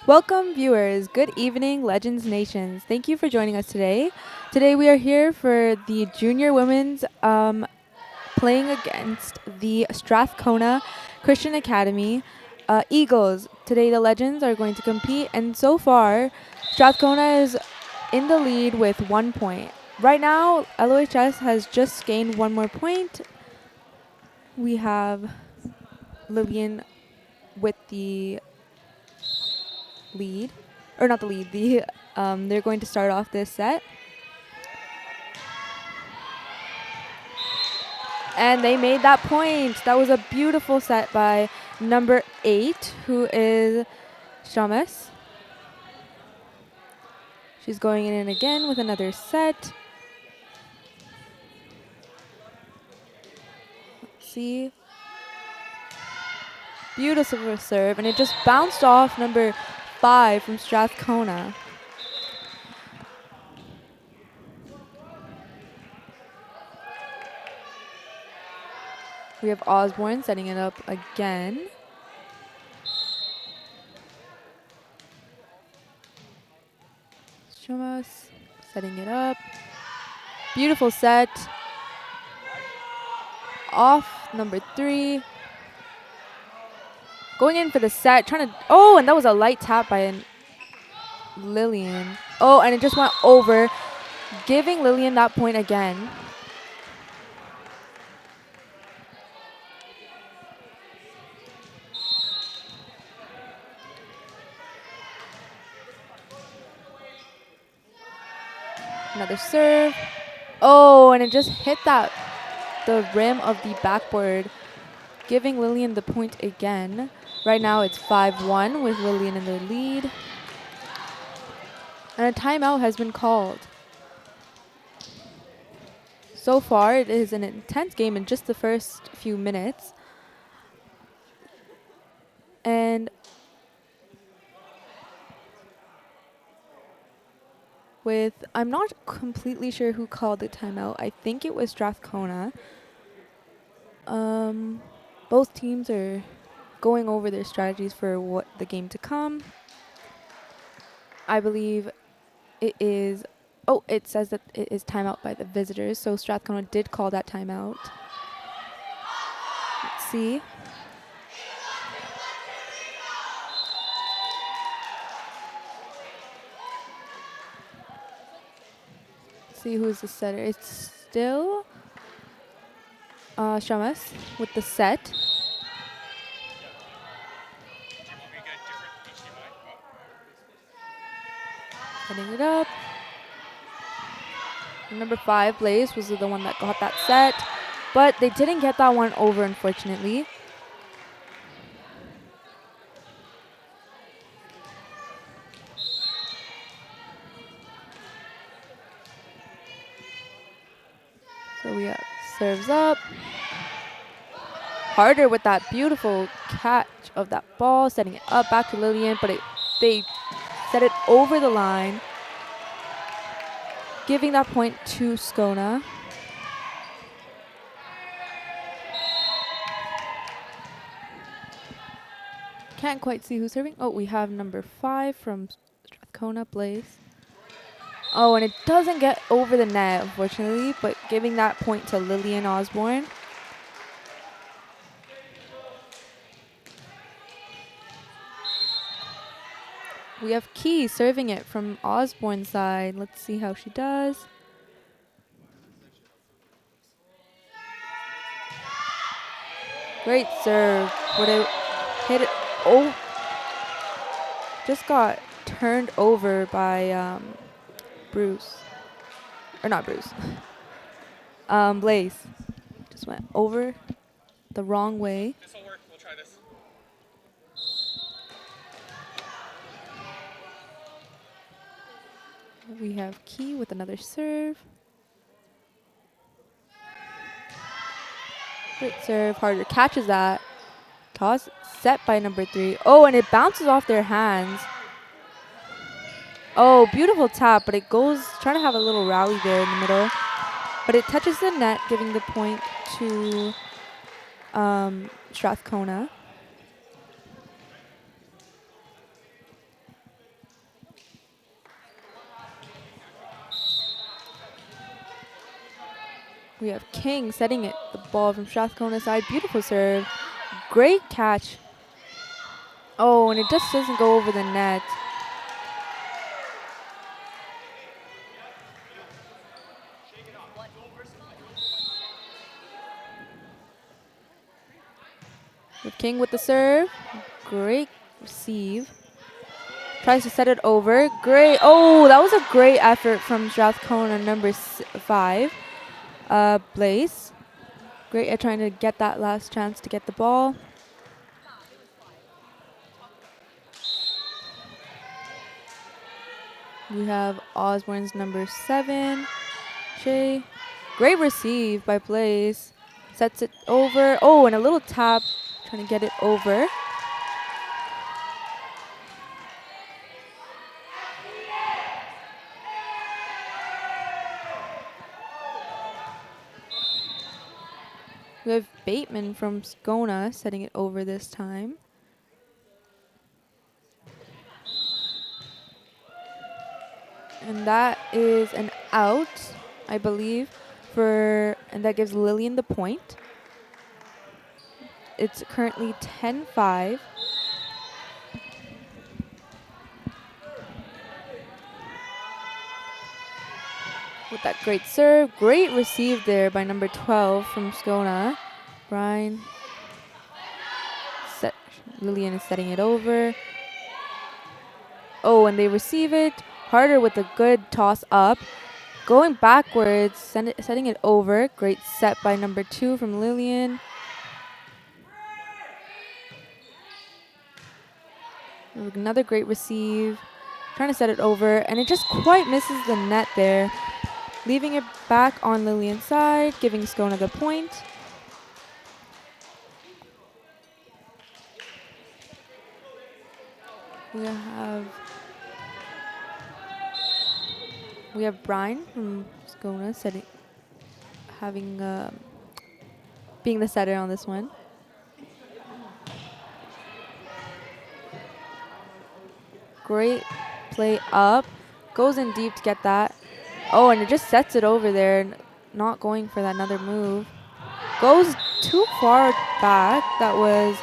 Welcome, viewers. Good evening, Legends Nations. Thank you for joining us today. Today we are here for the Junior Women's playing against the Strathcona Christian Academy Eagles. Today the Legends are going to compete, and so far, Strathcona is in the lead with 1 point. Right now, LOHS has just gained 1 more point. We have Lillian with the lead, or not the lead, they're going to start off this set. And they made that point. That was a beautiful set by number 8, who is Shamus. She's going in again with another set. Let's see. Beautiful serve, and it just bounced off number 5 from Strathcona. We have Osborne setting it up again. Shamus setting it up. Beautiful set. Off number 3. Going in for the set, trying to, oh, and that was a light tap by Lillian. Oh, and it just went over, giving Lillian that point again. Another serve. Oh, and it just hit the rim of the backboard, giving Lillian the point again. Right now it's 5-1 with Lillian in the lead. And a timeout has been called. So far, it is an intense game in just the first few minutes. And I'm not completely sure who called the timeout. I think it was Strathcona. Both teams are going over their strategies for the game to come. I believe it is, oh, it says that it is timeout by the visitors, so Strathcona did call that timeout. Let's see. See who's the setter. It's still Shamus with the set. Setting it up. Number 5, Blaze, was the one that got that set, but they didn't get that one over, unfortunately. So we have serves up. Harder with that beautiful catch of that ball, setting it up back to Lillian, but they set it over the line, giving that point to Skona. Can't quite see who's serving. Oh, we have number 5 from Strathcona, Blaze. Oh, and it doesn't get over the net, unfortunately, but giving that point to Lillian Osborne. We have Key serving it from Osborne's side. Let's see how she does. Great serve. Would it hit it? Oh, just got turned over by Bruce. Or not Bruce. Blaze. Just went over the wrong way. This will work. We'll try this. We have Key with another serve. Great serve. Harder catches that. Toss set by number 3. Oh, and it bounces off their hands. Oh, beautiful tap, but it goes, trying to have a little rally there in the middle. But it touches the net, giving the point to Strathcona. We have King setting it, the ball from Strathcona side. Beautiful serve. Great catch. Oh, and it just doesn't go over the net. With King with the serve. Great receive. Tries to set it over. Great. Oh, that was a great effort from Strathcona, number 5. Blaze. Great at trying to get that last chance to get the ball. We have Osborne's number 7. Shay. Great receive by Blaze. Sets it over. Oh, and a little tap. Trying to get it over. We have Bateman from Scona setting it over this time. And that is an out, I believe, and that gives Lillian the point. It's currently 10-5. With that great serve, great receive there by number 12 from Scona. Brian. Lillian is setting it over. Oh, and they receive it. Harder with a good toss up. Going backwards, setting it over. Great set by number 2 from Lillian. Another great receive. Trying to set it over, and it just quite misses the net there. Leaving it back on Lillian's side, giving Scona the point. We have Brian from Scona being the setter on this one. Great play up. Goes in deep to get that. Oh, and it just sets it over there. Not going for that another move. Goes too far back. That was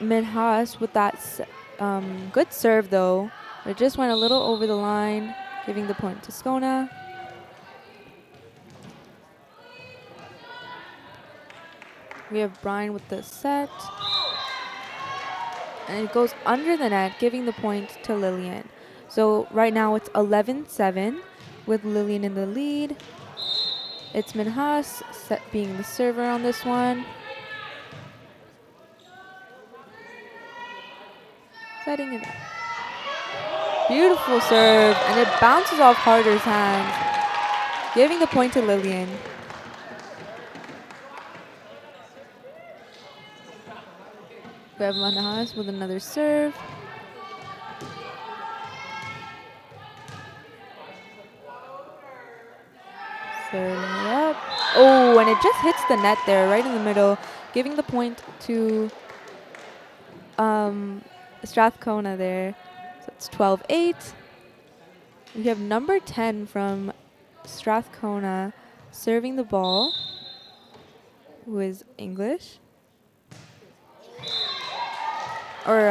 Minhas with that good serve, though. It just went a little over the line, giving the point to Scona. We have Brian with the set. And it goes under the net, giving the point to Lillian. So right now it's 11-7 with Lillian in the lead. It's Minhas being the server on this one. Setting it up. Beautiful serve, and it bounces off Harder's hands, giving the point to Lillian. We have Minhas with another serve. Serving it up. Oh, and it just hits the net there, right in the middle, giving the point to Strathcona there. So it's 12-8. We have number 10 from Strathcona serving the ball, who is English. Or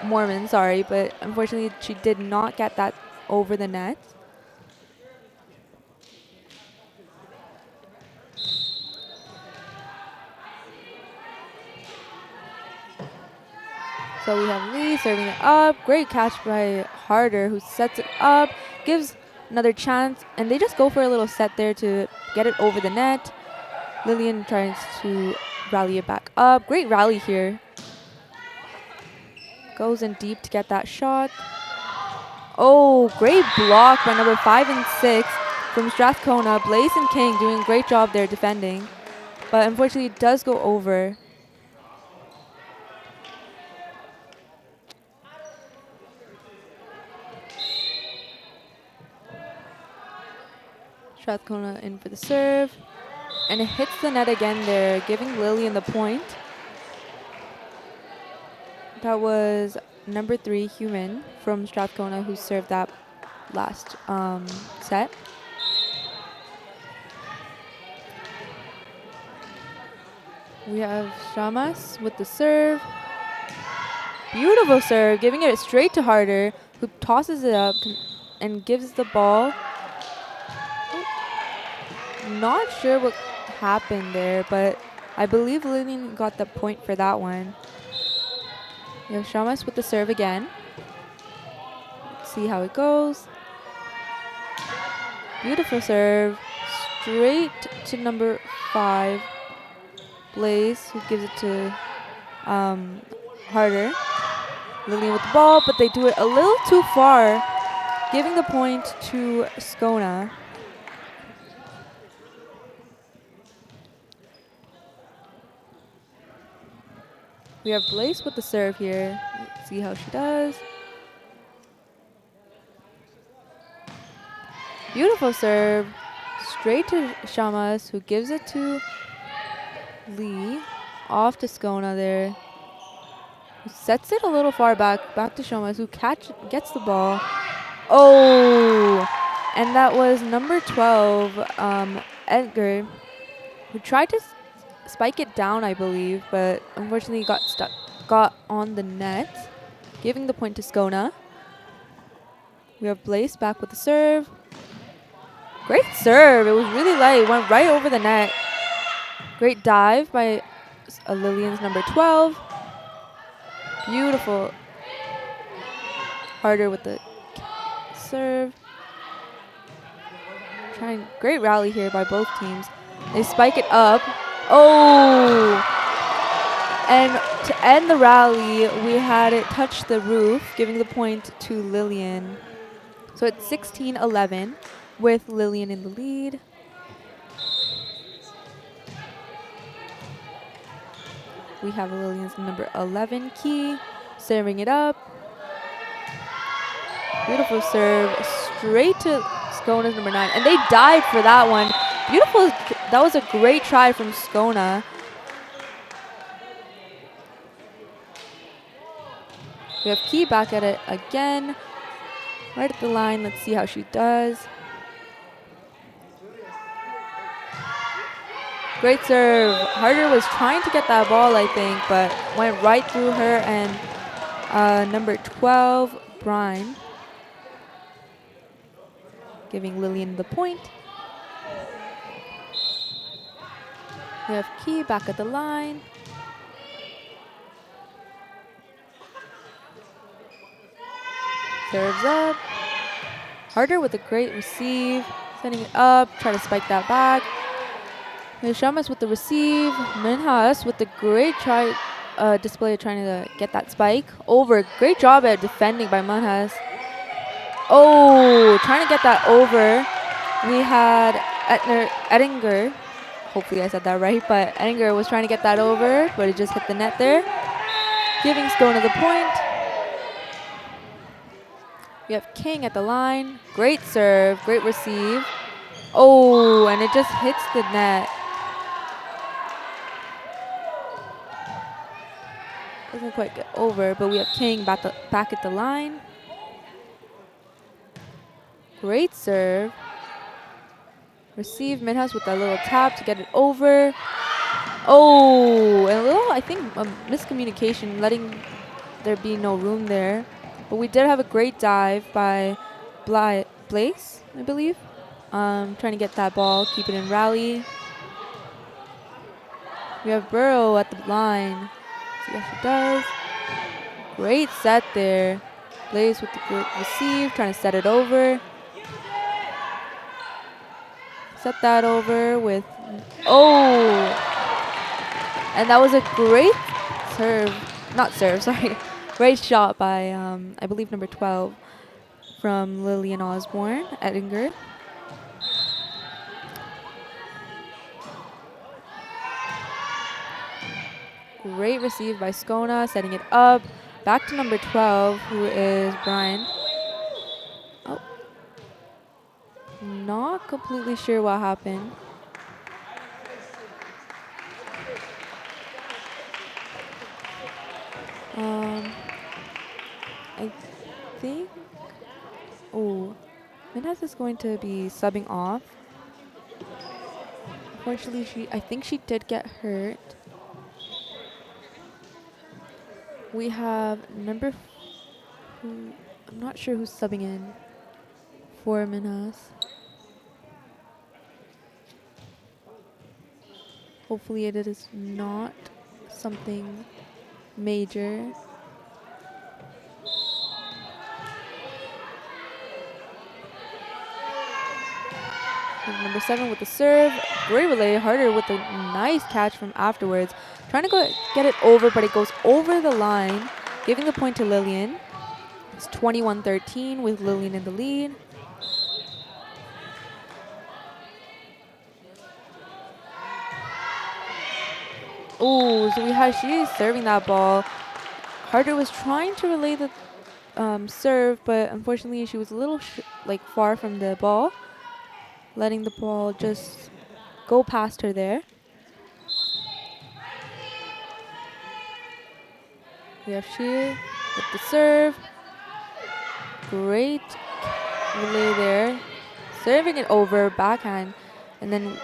Mormon, sorry, but unfortunately she did not get that over the net. So we have Lee serving it up. Great catch by Harder, who sets it up, gives another chance, and they just go for a little set there to get it over the net. Lillian tries to rally it back up. Great rally here. Goes in deep to get that shot. Oh, great block by number 5 and 6 from Strathcona. Blaze and King doing a great job there defending, but unfortunately it does go over. Strathcona in for the serve, and it hits the net again there, giving Lillian the point. That was number 3, Human, from Strathcona, who served that last set. We have Shamas with the serve. Beautiful serve, giving it straight to Harder, who tosses it up and gives the ball. Not sure what happened there, but I believe Lillian got the point for that one. We have Shamas with the serve again. Let's see how it goes. Beautiful serve, straight to number 5, Blaze, who gives it to Harder. Lillian with the ball, but they do it a little too far, giving the point to STRATHCONA. We have Blaze with the serve here. Let's see how she does. Beautiful serve, straight to Shamas, who gives it to Lee. Off to STRATHCONA there. Who sets it a little far back to Shamas, who gets the ball. Oh, and that was number 12, Edgar, who tried to spike it down, I believe, but unfortunately got on the net, giving the point to STRATHCONA. We have Blaze back with the serve. Great serve. It was really light. Went right over the net. Great dive by Lillian's number 12. Beautiful. Harder with the serve. Great rally here by both teams. They spike it up. Oh! And to end the rally, we had it touch the roof, giving the point to Lillian. So it's 16-11 with Lillian in the lead. We have Lillian's number 11, Key, serving it up. Beautiful serve, straight to STRATHCONA's number 9. And they died for that one. Beautiful, that was a great try from STRATHCONA. We have Key back at it again. Right at the line, let's see how she does. Great serve. Harder was trying to get that ball, I think, but went right through her and number 12, Brian, giving Lillian the point. We have Key back at the line. Serves up. Harder with a great receive. Setting it up. Try to spike that back. Shamas with the receive. Minhas with the great display of trying to get that spike. Over. Great job at defending by Minhas. Oh, trying to get that over. We had Ettinger. Hopefully I said that right, but Ettinger was trying to get that over, but it just hit the net there. Giving STRATHCONA the point. We have King at the line. Great serve, great receive. Oh, and it just hits the net. Doesn't quite get over, but we have King back at the line. Great serve. Receive, Minhas with that little tap to get it over. Oh, and a little, I think, miscommunication, letting there be no room there. But we did have a great dive by Blaze, I believe. Trying to get that ball, keep it in rally. We have Burrow at the line. See how she does. Great set there. Blaze with the good receive, trying to set it over. Set that over with, oh! And that was a great great shot by, I believe, number 12 from Lillian Osborne, Ettinger. Great receive by STRATHCONA, setting it up. Back to number 12, who is Brian. Oh. Not completely sure what happened. I think, Minhas is going to be subbing off. Unfortunately, I think she did get hurt. We have I'm not sure who's subbing in for Minas. Hopefully it is not something major. Number 7 with the serve. Great relay. Harder with a nice catch from afterwards. Trying to get it over, but it goes over the line, giving the point to Lillian. It's 21-13 with Lillian in the lead. Oh, so she's serving that ball. Harder was trying to relay the serve, but unfortunately she was a little far from the ball, letting the ball just go past her there. We have Shi with the serve. Great relay there. Serving it over, backhand. And then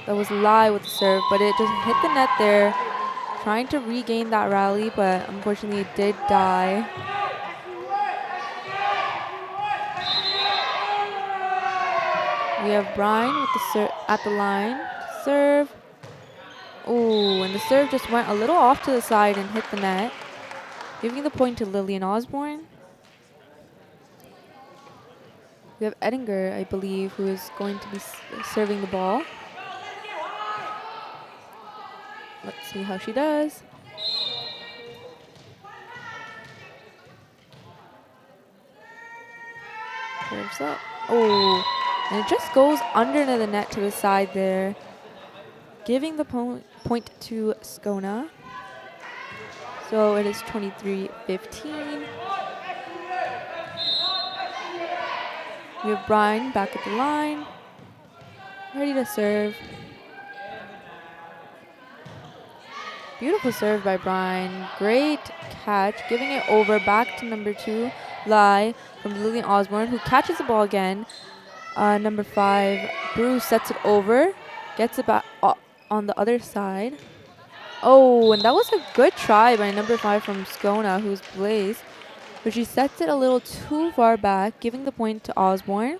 that was Lai with the serve, but it just hit the net there. Trying to regain that rally, but unfortunately it did die. We have Brian with the at the line. Serve. Oh, and the serve just went a little off to the side and hit the net, giving the point to Lillian Osborne. We have Edinger, I believe, who is going to be serving the ball. Let's see how she does. Serves up. Oh, and it just goes under the net to the side there, giving the point to STRATHCONA. So it is 23-15. We have Brian back at the line, ready to serve. Beautiful serve by Brian. Great catch, giving it over back to number 2, Lai, from Lillian Osborne, who catches the ball again. Number 5, Bruce sets it over, gets it back on the other side. Oh, and that was a good try by number 5 from STRATHCONA, who's Blaze, but she sets it a little too far back, giving the point to Osborne.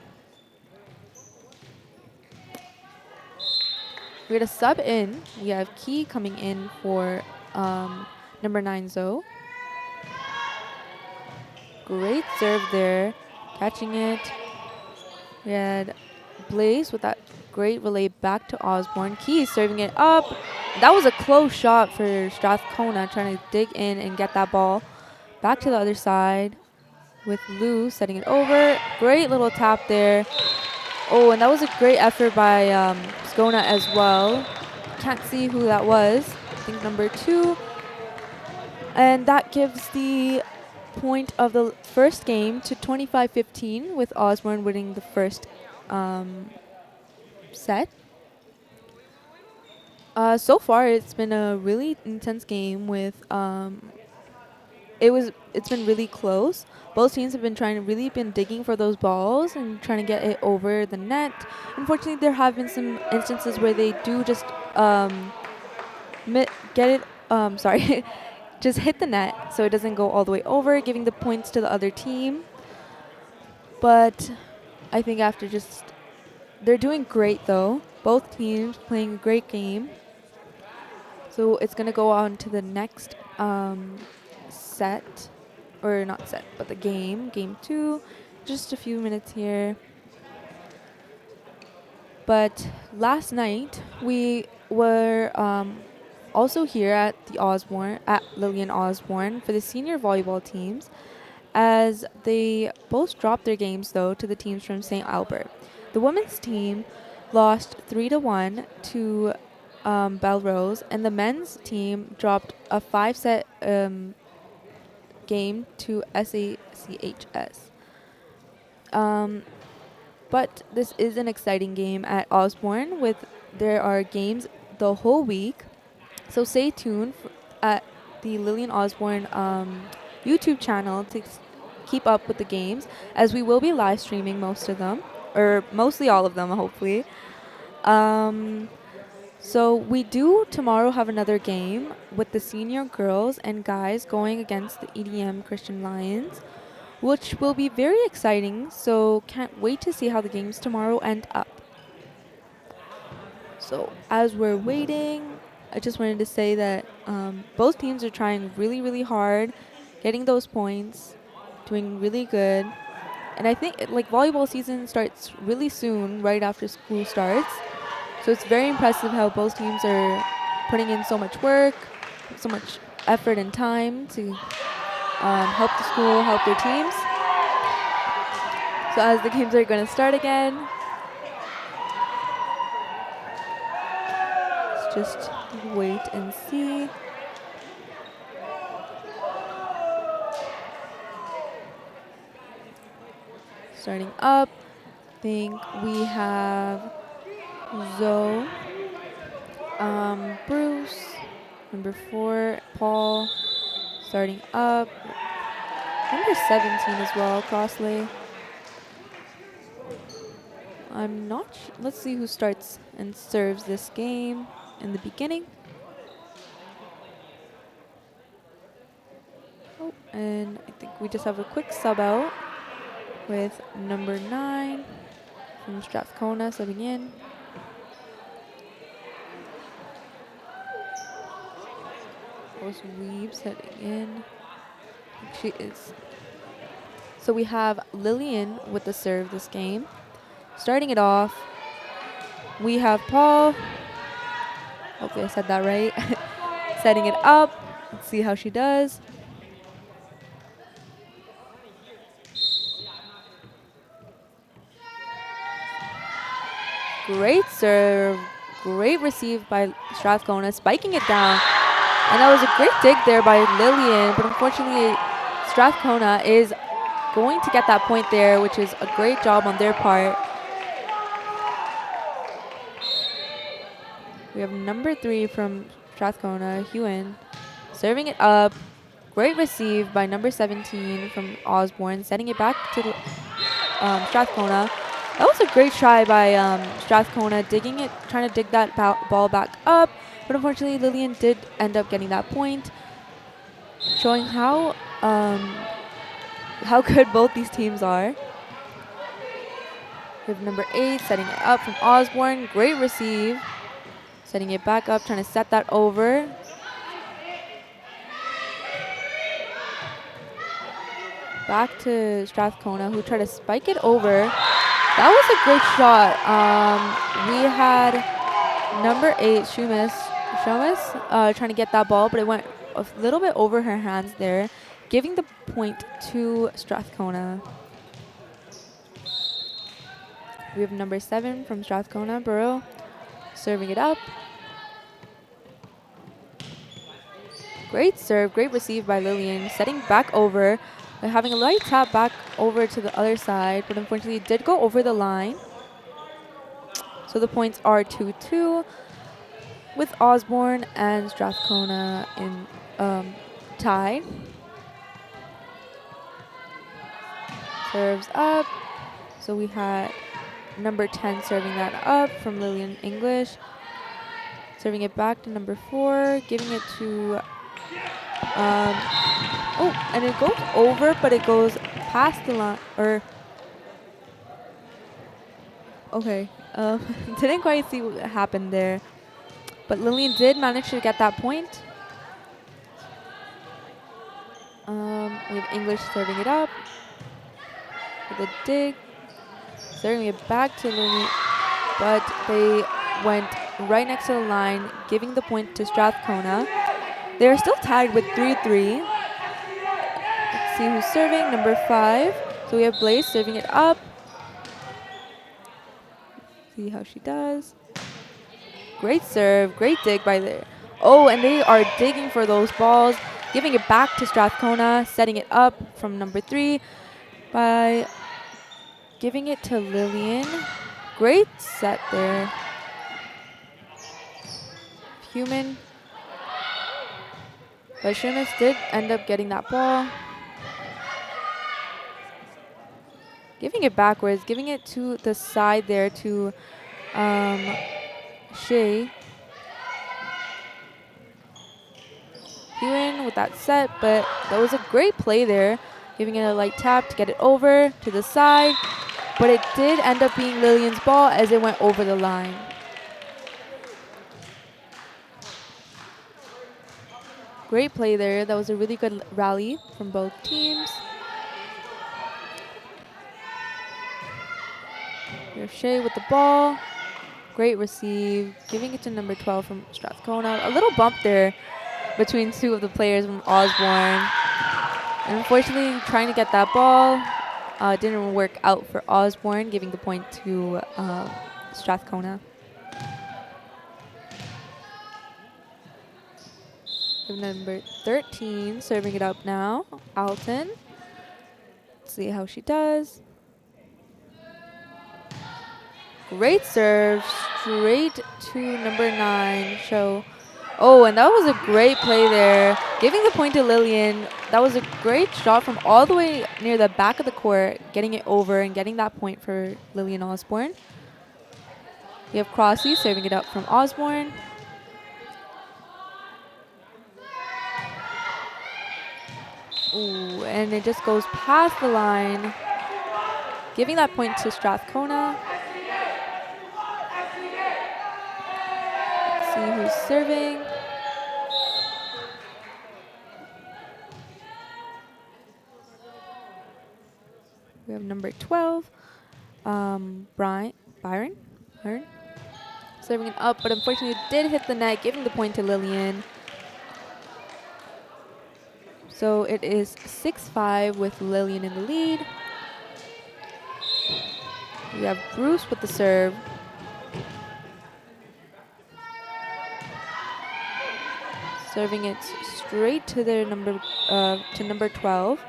We're going to sub in. We have Key coming in for number 9, Zoe. Great serve there, catching it. We had Blaze with that great relay back to Osborne. Key serving it up. That was a close shot for Strathcona, trying to dig in and get that ball back to the other side with Lou setting it over. Great little tap there. Oh, and that was a great effort by STRATHCONA as well. Can't see who that was. I think number 2. And that gives the point of the first game to 25-15, with Osborne winning the first set. So far, it's been a really intense game with it's been really close. Both teams have been been digging for those balls and trying to get it over the net. Unfortunately, there have been some instances where they do just just hit the net, so it doesn't go all the way over, giving the points to the other team. But I think they're doing great though. Both teams playing a great game. So it's gonna go on to the next set, or not set, but the game 2. Just a few minutes here. But last night we were also here at Lillian Osborne for the senior volleyball teams, as they both dropped their games though to the teams from St. Albert. The women's team lost 3-1 to Belrose, and the men's team dropped a 5-set game to SACHS. But this is an exciting game at Osborne. There are games the whole week, so stay tuned at the Lillian Osborne YouTube channel to keep up with the games, as we will be live streaming most of them, or mostly all of them, hopefully. So we do tomorrow have another game with the senior girls and guys going against the EDM Christian Lions, which will be very exciting. So can't wait to see how the games tomorrow end up. So as we're waiting, I just wanted to say that both teams are trying really, really hard, getting those points, doing really good. And I think like volleyball season starts really soon, right after school starts. So it's very impressive how both teams are putting in so much work, so much effort and time to help the school, help their teams. So as the games are going to start again, let's just wait and see. Starting up, I think we have Zoe, Bruce, number 4, Paul, starting up, number 17 as well, Crossley. I'm not let's see who starts and serves this game in the beginning. Oh, and I think we just have a quick sub out with number 9 from Strathcona subbing in. Rose Weaves heading in. She is. So we have Lillian with the serve this game. Starting it off, we have Paul. Hopefully I said that right. Setting it up. Let's see how she does. Great serve. Great receive by Strathcona, spiking it down. And that was a great dig there by Lillian, but unfortunately Strathcona is going to get that point there, which is a great job on their part. We have number 3 from Strathcona, Hewen, serving it up. Great receive by number 17 from Osborne, sending it back to Strathcona. That was a great try by Strathcona, trying to dig that ball back up. But unfortunately, Lillian did end up getting that point, showing how good both these teams are. We have number 8 setting it up from Osborne. Great receive. Setting it back up, trying to set that over. Back to Strathcona, who tried to spike it over. That was a great shot. We had number 8, Shumis, trying to get that ball, but it went a little bit over her hands there, giving the point to Strathcona. We have number 7 from Strathcona, Burrow, serving it up. Great serve, great receive by Lillian, setting back over, having a light tap back over to the other side, but unfortunately it did go over the line. So the points are 2-2 with Osborne and Strathcona in tie. Serves up. So we had number 10 serving that up from Lillian English. Serving it back to number 4, giving it to oh, and it goes over, but it goes past the line, or okay, didn't quite see what happened there, but Lillian did manage to get that point. We have English serving it up with a dig, serving it back to Lillian, but they went right next to the line, giving the point to Strathcona. They are still tied with 3-3. Let's see who's serving, number 5. So we have Blaze serving it up. See how she does. Great serve, great dig by there. Oh, and they are digging for those balls, giving it back to Strathcona, setting it up from number 3 by giving it to Lillian. Great set there. Human. But Shumis did end up getting that ball. Giving it backwards, giving it to the side there to Shea. Hewen with that set, but that was a great play there, giving it a light tap to get it over to the side, but it did end up being Lillian's ball as it went over the line. Great play there. That was a really good rally from both teams. Here's Shea with the ball. Great receive, giving it to number 12 from Strathcona. A little bump there between two of the players from Osborne. And unfortunately, trying to get that ball didn't work out for Osborne, giving the point to Strathcona. Number 13 serving it up now, Alton. Let's see how she does. Great serve, straight to number 9, Show. Oh, and that was a great play there, giving the point to Lillian. That was a great shot from all the way near the back of the court, getting it over and getting that point for Lillian Osborne. We have Crossley serving it up from Osborne. Ooh, and it just goes past the line, giving that point to Strathcona. Let's see who's serving. We have number 12, Byron, serving it up, but unfortunately it did hit the net, giving the point to Lillian. So it is 6-5 with Lillian in the lead. We have Bruce with the serve. Serving it straight to their number 12.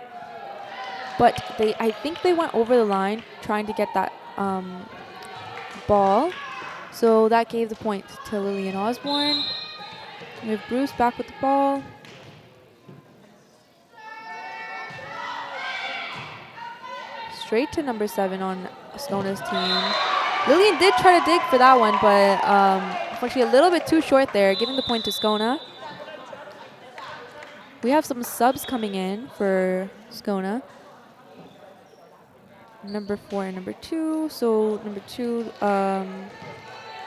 But I think they went over the line trying to get that ball. So that gave the point to Lillian Osborne. We have Bruce back with the ball. Straight to number 7 on Skona's team. Lillian did try to dig for that one, but unfortunately a little bit too short there, giving the point to Skona. We have some subs coming in for Skona. Number 4 and number 2. So number 2,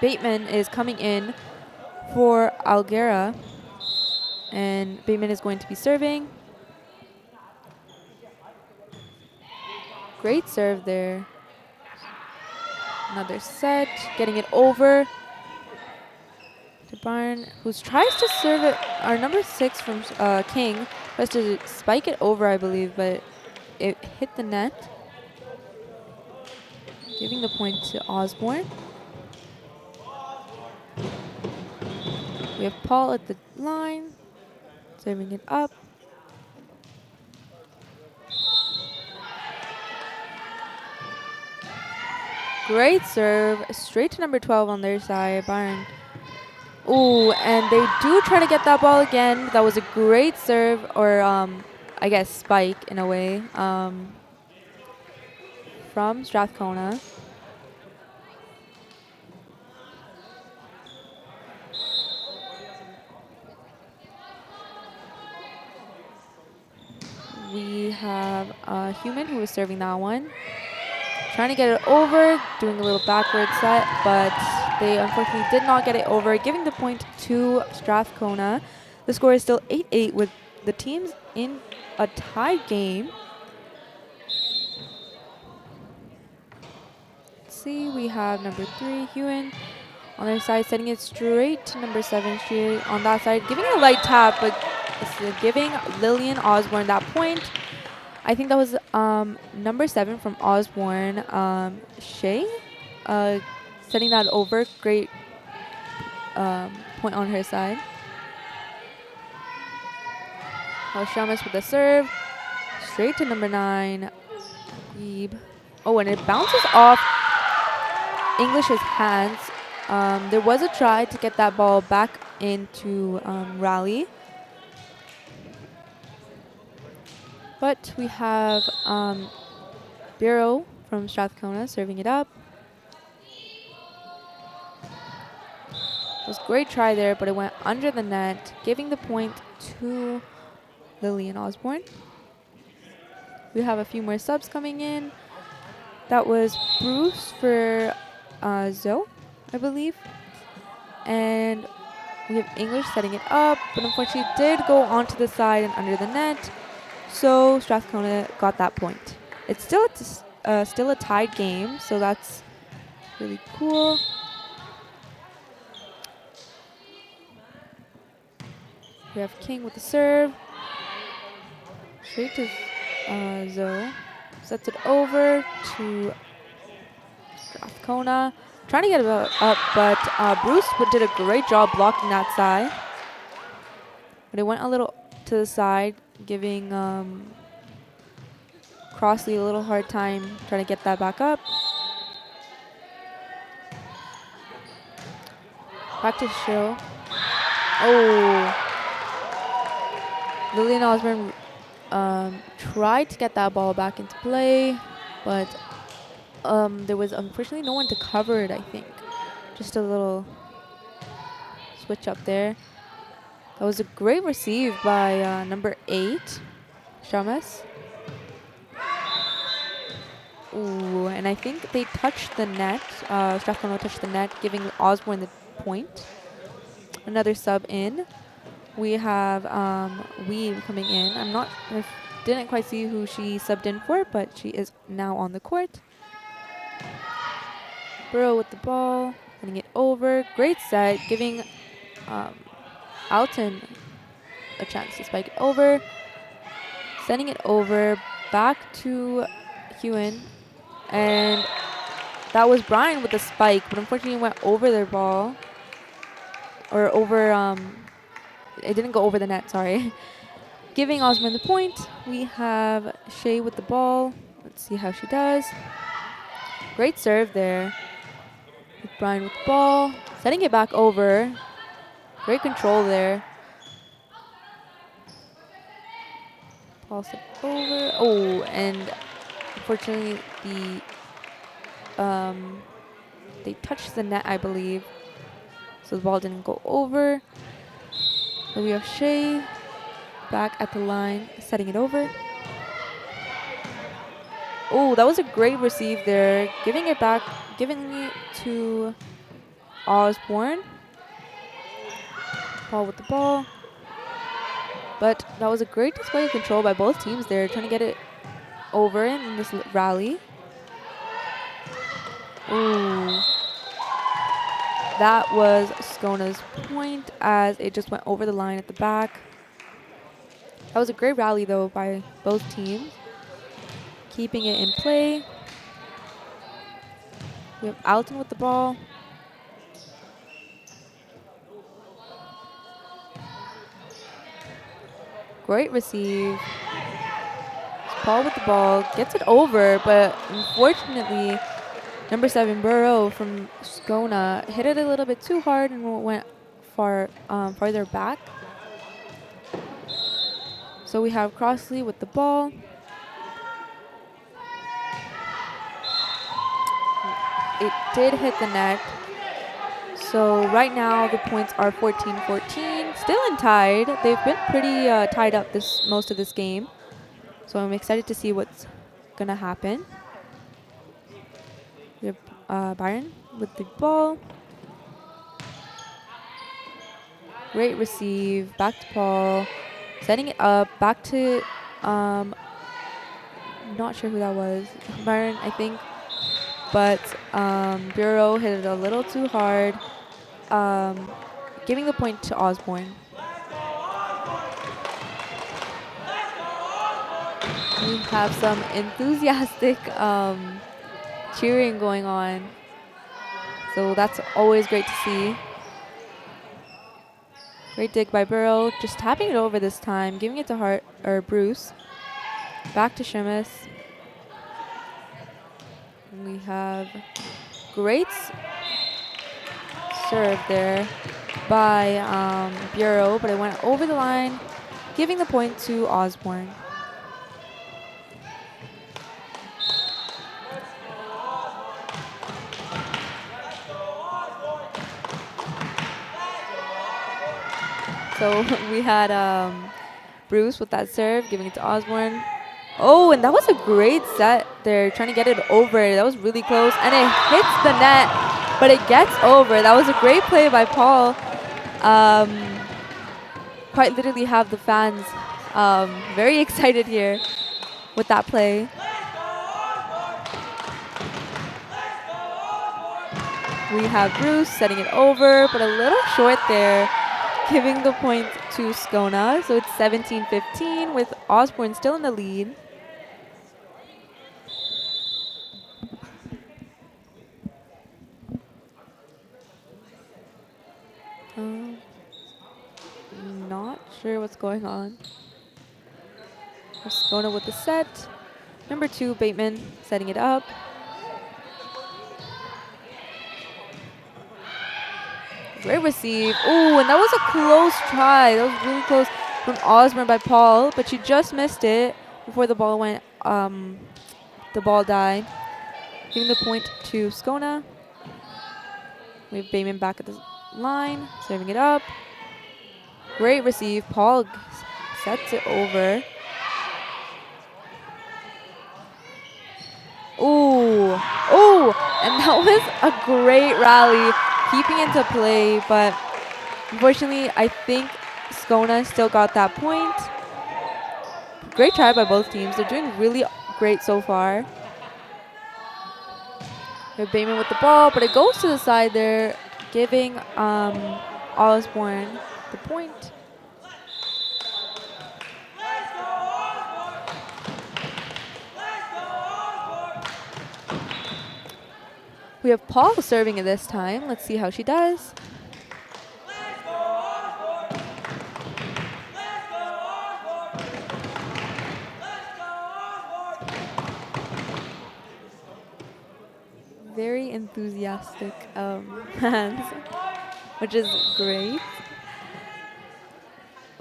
Bateman is coming in for Alguera, and Bateman is going to be serving. Great serve there. Another set, getting it over to Barn, who tries to serve it. Our number 6 from King tries to spike it over, I believe, but it hit the net, giving the point to Osborne. We have Paul at the line, serving it up. Great serve, straight to number 12 on their side, Byron. Ooh, and they do try to get that ball again. That was a great serve, or I guess spike in a way, from Strathcona. We have Human who is serving that one. Trying to get it over, doing a little backward set, but they unfortunately did not get it over, giving the point to Strathcona. The score is still 8-8 with the teams in a tied game. Let's see, we have number 3, Hewen, on their side, setting it straight to number 7, she on that side, giving it a light tap, but it's giving Lillian Osborne that point. I think that was number 7 from Osborne, Shea, setting that over. Great point on her side. Shamus with the serve, straight to number 9, Weeb. Oh, and it bounces off English's hands. There was a try to get that ball back into rally. But we have Bureau from Strathcona serving it up. It was a great try there, but it went under the net, giving the point to Lillian Osborne. We have a few more subs coming in. That was Bruce for Zoe, I believe. And we have English setting it up, but unfortunately it did go onto the side and under the net. So Strathcona got that point. It's still a tied game, so that's really cool. We have King with the serve. Straight to Zoe. Sets it over to Strathcona. Trying to get it up, but Bruce did a great job blocking that side. But it went a little to the side, giving Crossley a little hard time trying to get that back up. Back to Shill. Oh. Lillian Osborne tried to get that ball back into play, but there was unfortunately no one to cover it, I think. Just a little switch up there. That was a great receive by number 8, Shamus. Ooh, and I think they touched the net. Strathcona touched the net, giving Osborne the point. Another sub in. We have Weeb coming in. I didn't quite see who she subbed in for, but she is now on the court. Burrow with the ball, sending it over. Great set, giving Alton a chance to spike it over. Sending it over back to Hewen. And that was Brian with the spike, but unfortunately it went over their ball. Or over, it didn't go over the net, sorry. Giving Osborne the point. We have Shay with the ball. Let's see how she does. Great serve there. With Brian with the ball. Setting it back over. Great control there. Ball set over. Oh, and unfortunately they touched the net, I believe. So the ball didn't go over. So we have Shay back at the line, setting it over. Oh, that was a great receive there. Giving it back, giving it to Osborne. Paul with the ball. But that was a great display of control by both teams there, trying to get it over in this rally. Ooh. That was Skona's point as it just went over the line at the back. That was a great rally though by both teams. Keeping it in play. We have Alton with the ball. Great receive. Paul with the ball, gets it over, but unfortunately, number 7, Burrow from Skona hit it a little bit too hard and went farther back. So we have Crossley with the ball. It did hit the net. So right now the points are 14-14, still in tied. They've been pretty tied up most of this game. So I'm excited to see what's gonna happen. We have Byron with the ball. Great receive, back to Paul. Setting it up, back to, not sure who that was. Byron, I think. But Bureau hit it a little too hard. Giving the point to Osborne. We have some enthusiastic cheering going on. So that's always great to see. Great dig by Burrow. Just tapping it over this time. Giving it to Bruce. Back to Sheamus. And we have great serve there by Bureau, but it went over the line, giving the point to Osborne. So So we had Bruce with that serve, giving it to Osborne. Oh, and that was a great set there, trying to get it over. That was really close, and it hits the net, but it gets over. That was a great play by Paul. Quite literally have the fans very excited here with that play. We have Bruce setting it over, but a little short there, giving the point to STRATHCONA. So it's 17-15 with Osborne still in the lead. Not sure what's going on. STRATHCONA with the set. Number 2, Bateman setting it up. Great receive. Ooh, and that was a close try. That was really close from Osborne by Paul, but she just missed it before the ball went, the ball died. Giving the point to STRATHCONA. We have Bateman back at the line, serving it up. Great receive. Paul sets it over. Ooh, ooh, and that was a great rally, keeping into play, but unfortunately, I think STRATHCONA still got that point. Great try by both teams. They're doing really great so far. We have Bateman with the ball, but it goes to the side there, giving Osborne the point. We have Paul serving it this time. Let's see how she does. Very enthusiastic fans, which is great.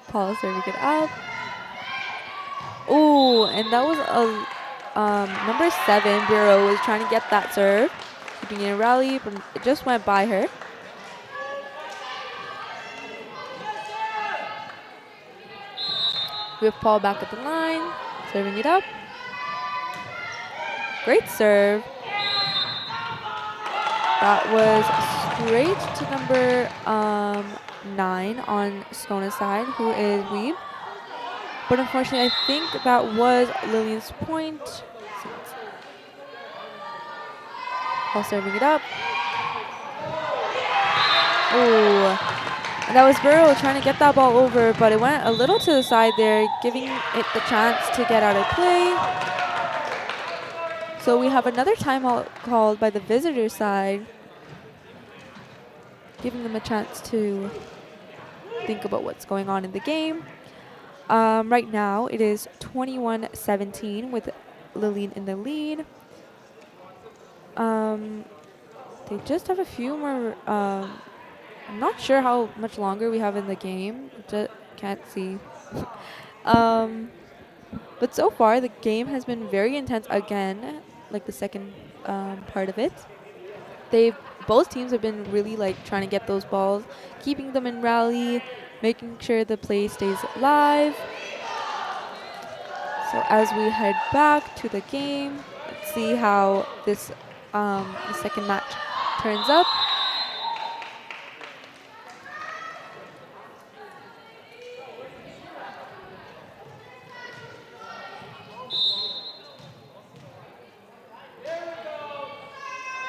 Paul serving it up. Ooh, and that was a number 7, Bureau, was trying to get that serve. Keeping it in a rally, but it just went by her. We have Paul back at the line, serving it up. Great serve. That was straight to number 9 on STRATHCONA's side, who is Weeb. But unfortunately, I think that was Lillian's point. Paul serving it up. Ooh. And that was Burrow trying to get that ball over, but it went a little to the side there, giving it the chance to get out of play. So we have another timeout called by the visitor side, giving them a chance to think about what's going on in the game. Right now, it is 21-17 with Lillian in the lead. They just have a few more. I'm not sure how much longer we have in the game. Just can't see. But so far, the game has been very intense again, like the second part of it. Both teams have been really trying to get those balls, keeping them in rally, making sure the play stays live. So as we head back to the game, let's see how this the second match turns up.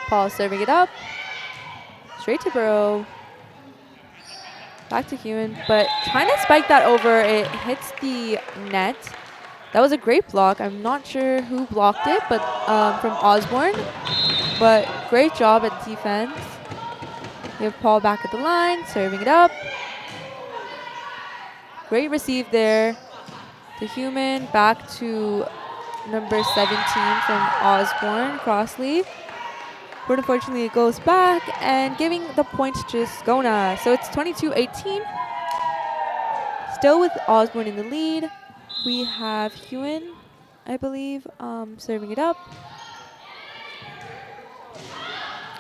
Paul serving it up. Straight to Burrow. Back to Hewen, but trying to spike that over. It hits the net. That was a great block. I'm not sure who blocked it, but from Osborne. But great job at defense. We have Paul back at the line, serving it up. Great receive there. To Hewen, back to number 17 from Osborne, Crossley. But unfortunately, it goes back and giving the point to STRATHCONA. So it's 22-18. Still with Osborne in the lead. We have Hewen, I believe, serving it up.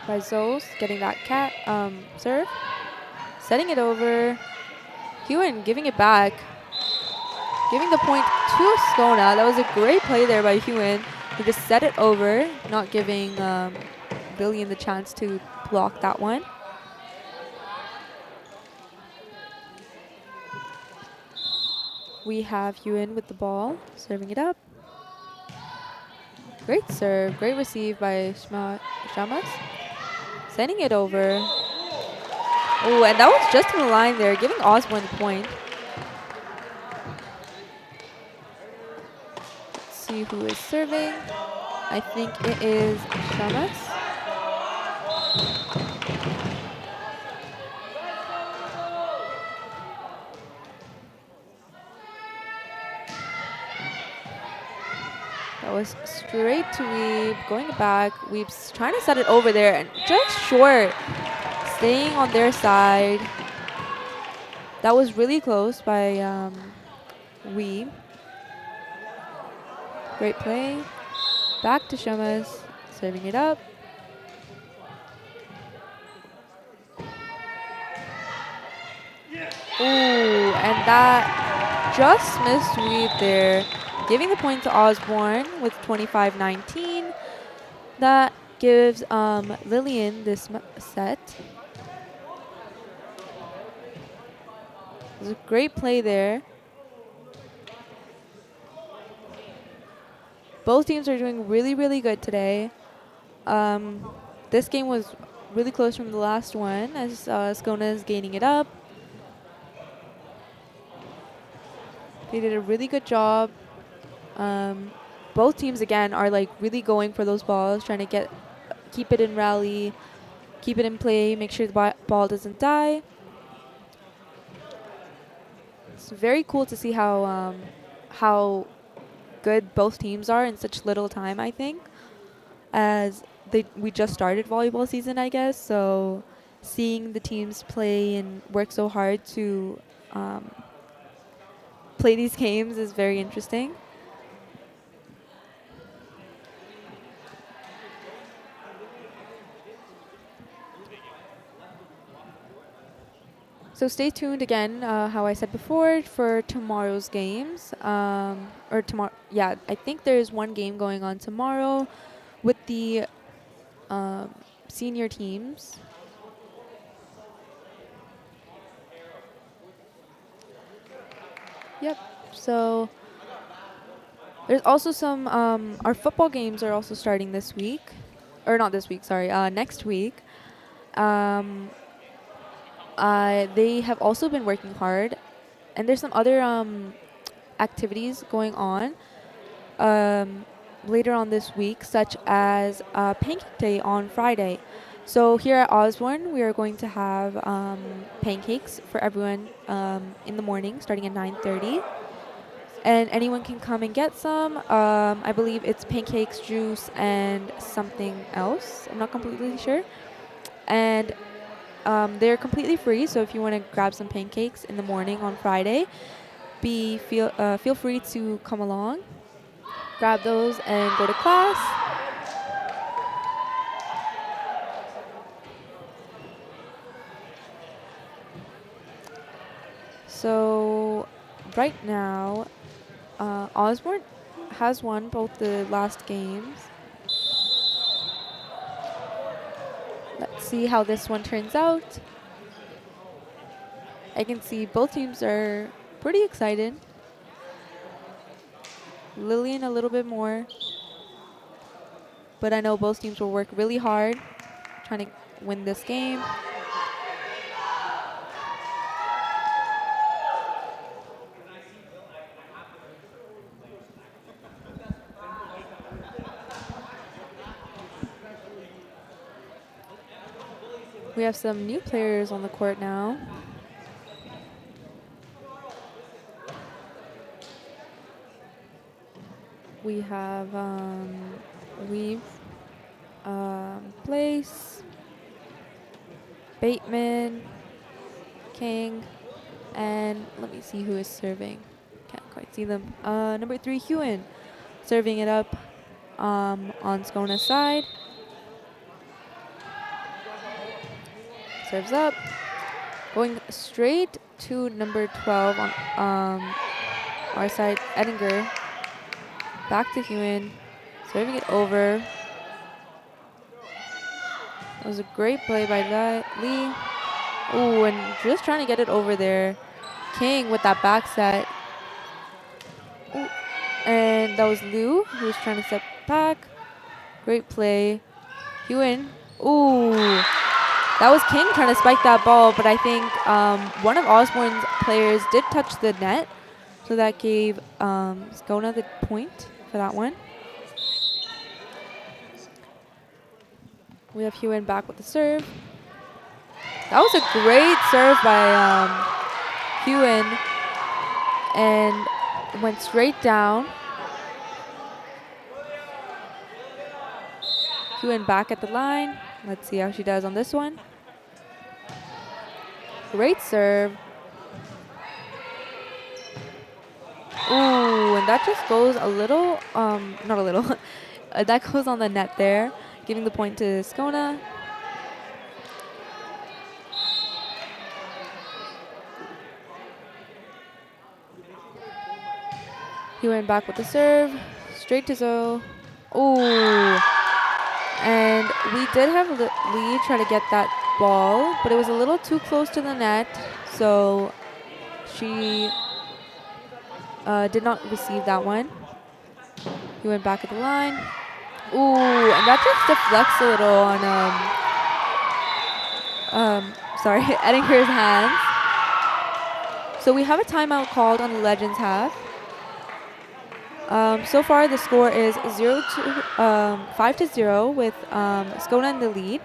By Zos getting that serve. Setting it over. Hewen giving it back. Giving the point to Skona. That was a great play there by Hewen. He just set it over, not giving Lillian the chance to block that one. We have Hewen with the ball, serving it up. Great serve, great receive by Shamas. Sending it over. Oh, and that was just in the line there, giving Osborne the point. Let's see who is serving. I think it is Shamas. That was straight to Weeb, going back. Weeb's trying to set it over there and just short. Staying on their side. That was really close by Weeb. Great play. Back to Shamas, serving it up. Ooh, and that just missed Weeb there. Giving the point to Osborne with 25-19. That gives Lillian this set. It was a great play there. Both teams are doing really, really good today. This game was really close from the last one as Skona is gaining it up. They did a really good job. Both teams, again, are like really going for those balls, trying to keep it in rally, keep it in play, make sure the ball doesn't die. It's very cool to see how good both teams are in such little time, I think, as we just started volleyball season, I guess. So seeing the teams play and work so hard to play these games is very interesting. So stay tuned again, how I said before, for tomorrow's games. Or tomorrow, yeah, I think there's one game going on tomorrow with the senior teams. Yep, so there's also some, our football games are also starting this week. Or not this week, sorry, next week. They have also been working hard, and there's some other activities going on later on this week, such as Pancake Day on Friday. So here at Osborne, we are going to have pancakes for everyone in the morning, starting at 9:30. And anyone can come and get some. I believe it's pancakes, juice, and something else. I'm not completely sure. And they're completely free, so if you want to grab some pancakes in the morning on Friday, feel free to come along, grab those, and go to class. So right now, Osborne has won both the last games. Let's see how this one turns out. I can see both teams are pretty excited. Lillian a little bit more. But I know both teams will work really hard trying to win this game. We have some new players on the court now. We have Place, Bateman, King, and let me see who is serving. Can't quite see them. Number 3, Hewen, serving it up on Skona's side. Serves up. Going straight to number 12 on our side, Edinger. Back to Hewen, serving it over. That was a great play by Lee. Ooh, and just trying to get it over there. King with that back set. Ooh. And that was Liu who was trying to step back. Great play. Hewen. Ooh. That was King trying to spike that ball, but I think one of Osborne's players did touch the net. So that gave STRATHCONA the point for that one. We have Hewen back with the serve. That was a great serve by Hewen, and went straight down. Hewen back at the line. Let's see how she does on this one. Great serve. Ooh, and that just goes a little, not a little, that goes on the net there, giving the point to STRATHCONA. He went back with the serve, straight to Zoe. Ooh, and we did have Lee try to get that ball, but it was a little too close to the net, so she did not receive that one. He went back at the line. Ooh, and that just deflects a little on sorry, Edinger's hands. So we have a timeout called on the Legends half. So far the score is 5-0 with STRATHCONA in the lead.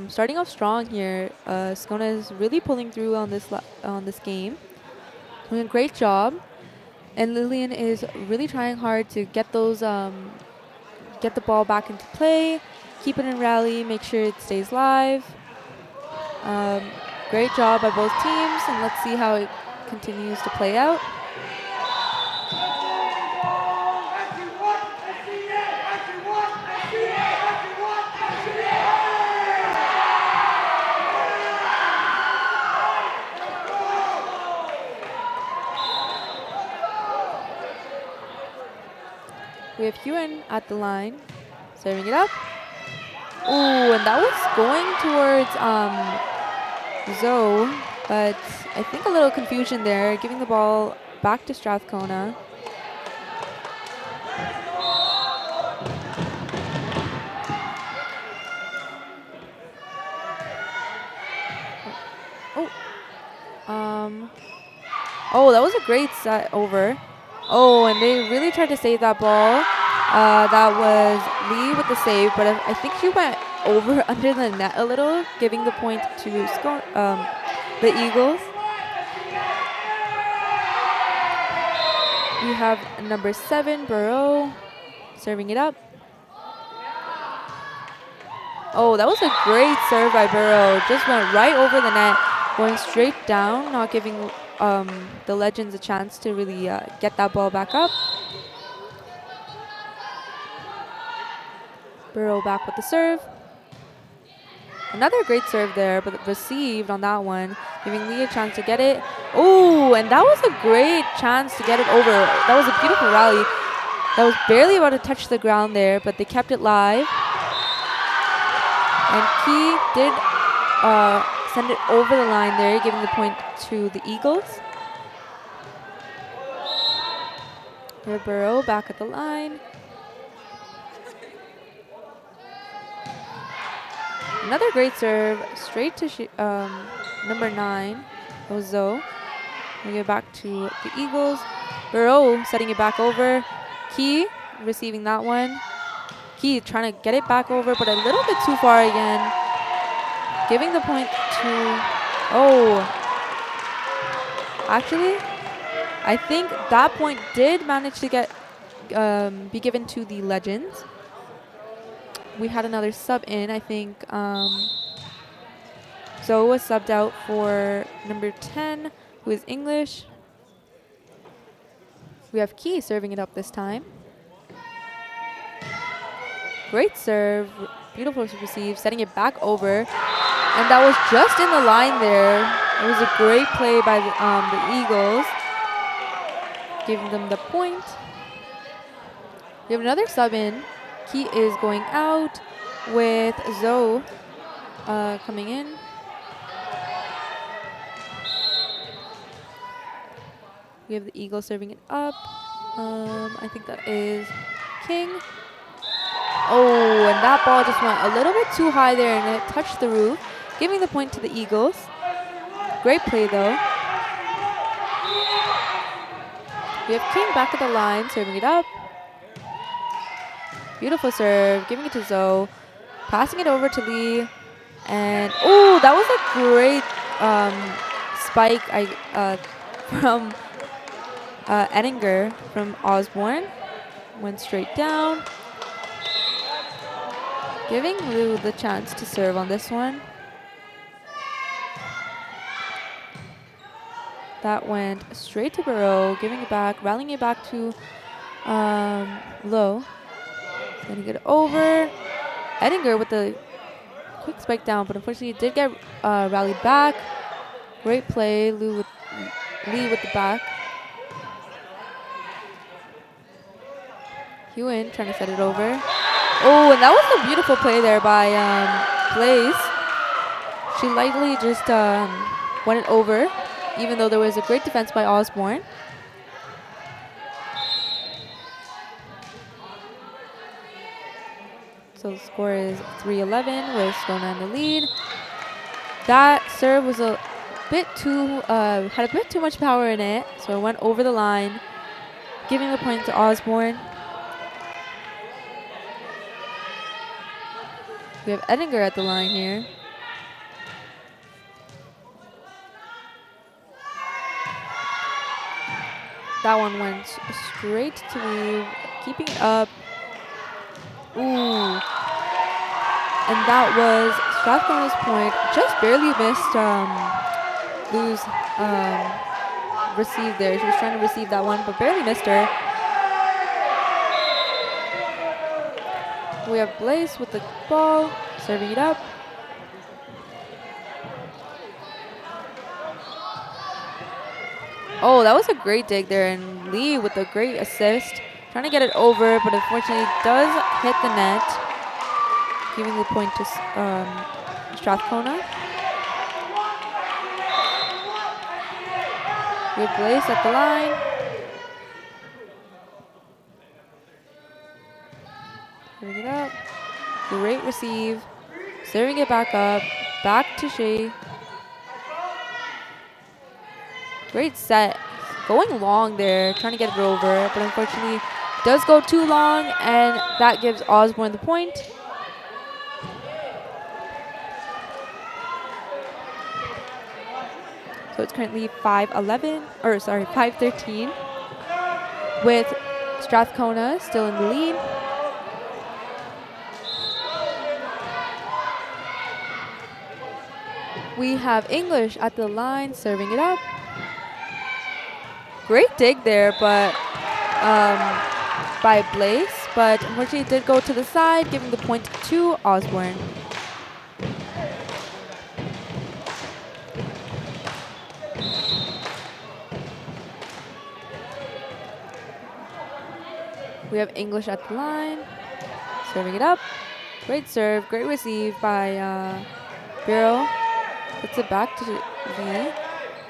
Starting off strong here. STRATHCONA is really pulling through on this game. Doing a great job, and Lillian is really trying hard to get those get the ball back into play, keep it in rally, make sure it stays live. Great job by both teams, and let's see how it continues to play out. We have Hewen at the line, serving it up. Ooh, and that was going towards Zoe, but I think a little confusion there, giving the ball back to STRATHCONA. Oh, that was a great set over. Oh, and they really tried to save that ball. That was Lee with the save, but I think she went over under the net a little, giving the point to the Eagles. We have number 7, Burrow, serving it up. Oh, that was a great serve by Burrow. Just went right over the net, going straight down, not giving the Legends a chance to really get that ball back up. Burrow back with the serve. Another great serve there, but received on that one, giving Lee a chance to get it. Oh, and that was a great chance to get it over. That was a beautiful rally. That was barely about to touch the ground there, but they kept it live. And Key did send it over the line there, giving the point to the Eagles. Here Burrow back at the line. Another great serve, straight to number 9, that was Zoe. We get back to the Eagles. Burrow setting it back over. Key receiving that one. Key trying to get it back over, but a little bit too far again. Giving the point to, actually, I think that point did manage to get be given to the Legends. We had another sub in, I think. Zoe was subbed out for number 10, who is English. We have Key serving it up this time. Great serve. Beautiful receive. Setting it back over. And that was just in the line there. It was a great play by the Eagles. Giving them the point. We have another sub in. Key is going out with Zoe coming in. We have the Eagles serving it up. I think that is King. Oh, and that ball just went a little bit too high there and it touched the roof, giving the point to the Eagles. Great play though. We have King back at the line, serving it up. Beautiful serve, giving it to Zoe. Passing it over to Lee. And, oh, that was a great spike from Ettinger from Osborne. Went straight down. Giving Lou the chance to serve on this one. That went straight to Burrow, giving it back, rallying it back to Low. Getting it over. Ettinger with the quick spike down, but unfortunately it did get rallied back. Great play, Lee with the back. Hewen trying to set it over. Oh, and that was a beautiful play there by Blaze. She lightly just went it over, even though there was a great defense by Osborne. So the score is 3-11 with STRATHCONA in the lead. That serve was a bit too, had a bit too much power in it, so it went over the line, giving the point to Osborne. We have Ettinger at the line here. That one went straight to Lee, keeping it up. Ooh. And that was STRATHCONA's point. Just barely missed Lou's receive there. She was trying to receive that one, but barely missed her. We have Blaze with the ball, serving it up. Oh, that was a great dig there, and Lee with a great assist. Trying to get it over, but unfortunately does hit the net, giving the point to STRATHCONA. We have Blaze at the line. Serving it up. Great receive. Serving it back up. Back to Shea. Great set. Going long there, trying to get it over, but unfortunately does go too long, and that gives Osborne the point. So it's currently 5-13 with STRATHCONA still in the lead. We have English at the line, serving it up. Great dig there, but by Blaze, but unfortunately it did go to the side, giving the point to Osborne. We have English at the line, serving it up. Great serve, great receive by Bureau. Puts it back to Lee.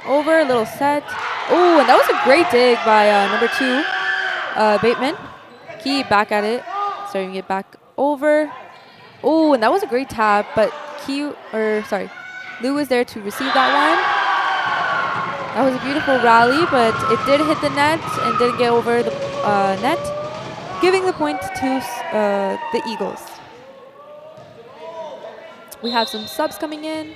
Over, a little set. Oh, and that was a great dig by number 2, Bateman. Key back at it, serving it back over. Oh, and that was a great tap, but Lou was there to receive that one. That was a beautiful rally, but it did hit the net and didn't get over the net, giving the point to the Eagles. We have some subs coming in.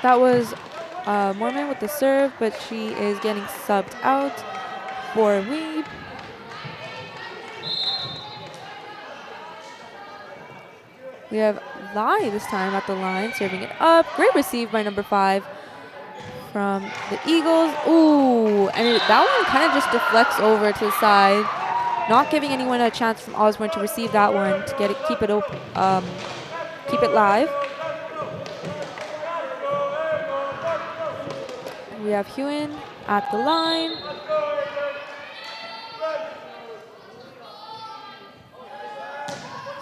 That was Mormon with the serve, but she is getting subbed out for Weeb. We have Lai this time at the line, serving it up. Great receive by number 5. from the Eagles. Ooh, and that one kind of just deflects over to the side, not giving anyone a chance from Osborne to receive that one to get it, keep it live. We have Hewen at the line.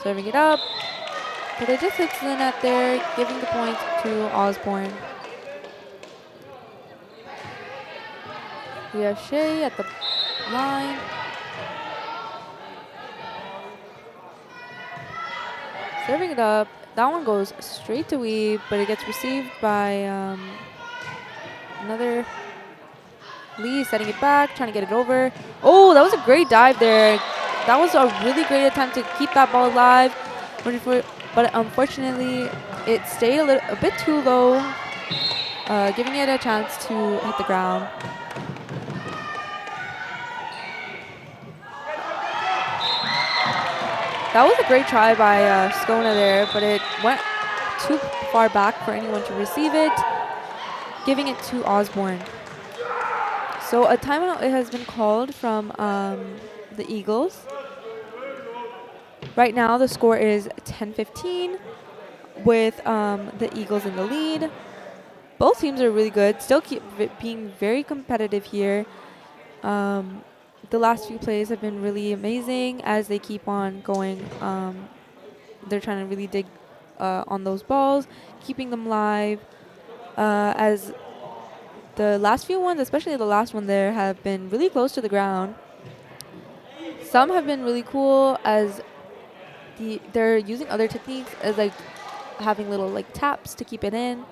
Serving it up, but it just hits the net there, giving the point to Osborne. We have Shea at the line. Serving it up. That one goes straight to Weeb, but it gets received by another Lee, setting it back, trying to get it over. Oh, that was a great dive there. That was a really great attempt to keep that ball alive, but unfortunately, it stayed a bit too low, giving it a chance to hit the ground. That was a great try by STRATHCONA there, but it went too far back for anyone to receive it, giving it to Osborne. So a timeout has been called from the Eagles. Right now the score is 10-15 with the Eagles in the lead. Both teams are really good, still keep being very competitive here. The last few plays have been really amazing as they keep on going. They're trying to really dig on those balls, keeping them live. As the last few ones, especially the last one there, have been really close to the ground. Some have been really cool as they're using other techniques, as like having little like taps to keep it in.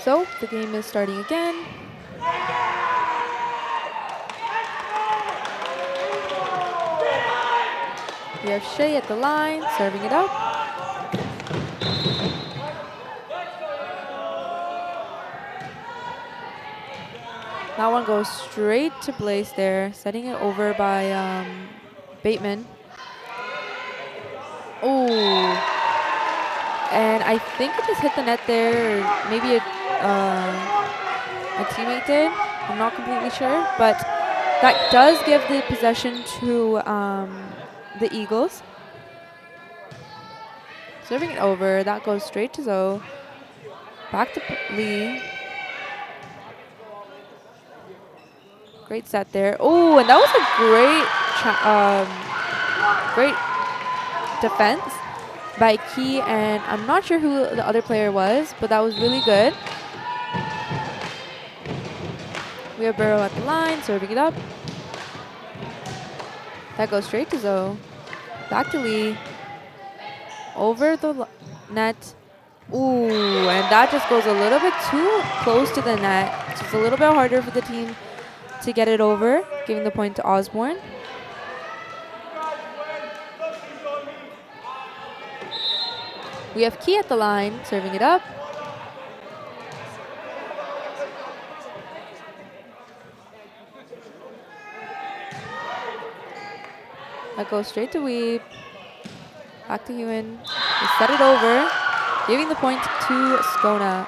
So the game is starting again. We have Shea at the line, serving it up. That one goes straight to Blaze there, setting it over by Bateman. Oh, and I think it just hit the net there, or maybe a teammate did. I'm not completely sure, but that does give the possession to the Eagles. Serving it over, that goes straight to Zoe. Back to Lee. Great set there. Oh, and that was a great defense by Key, and I'm not sure who the other player was, but that was really good. We have Burrow at the line, serving it up. That goes straight to Zoe. Back to Lee. Over the net. Ooh, and that just goes a little bit too close to the net. So it's a little bit harder for the team to get it over, giving the point to Osborne. We have Key at the line, serving it up. That goes straight to Weeb. Back to Hewen. They set it over, giving the point to STRATHCONA.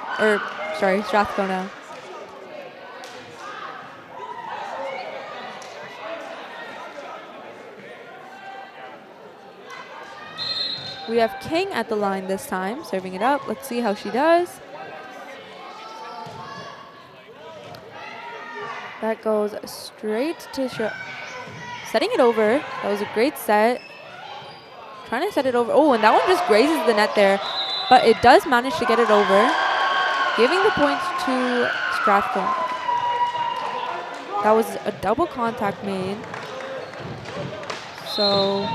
We have King at the line this time, serving it up. Let's see how she does. That goes straight to setting it over. That was a great set. Trying to set it over. Oh, and that one just grazes the net there. But it does manage to get it over, giving the point to STRATHCONA. That was a double contact made. So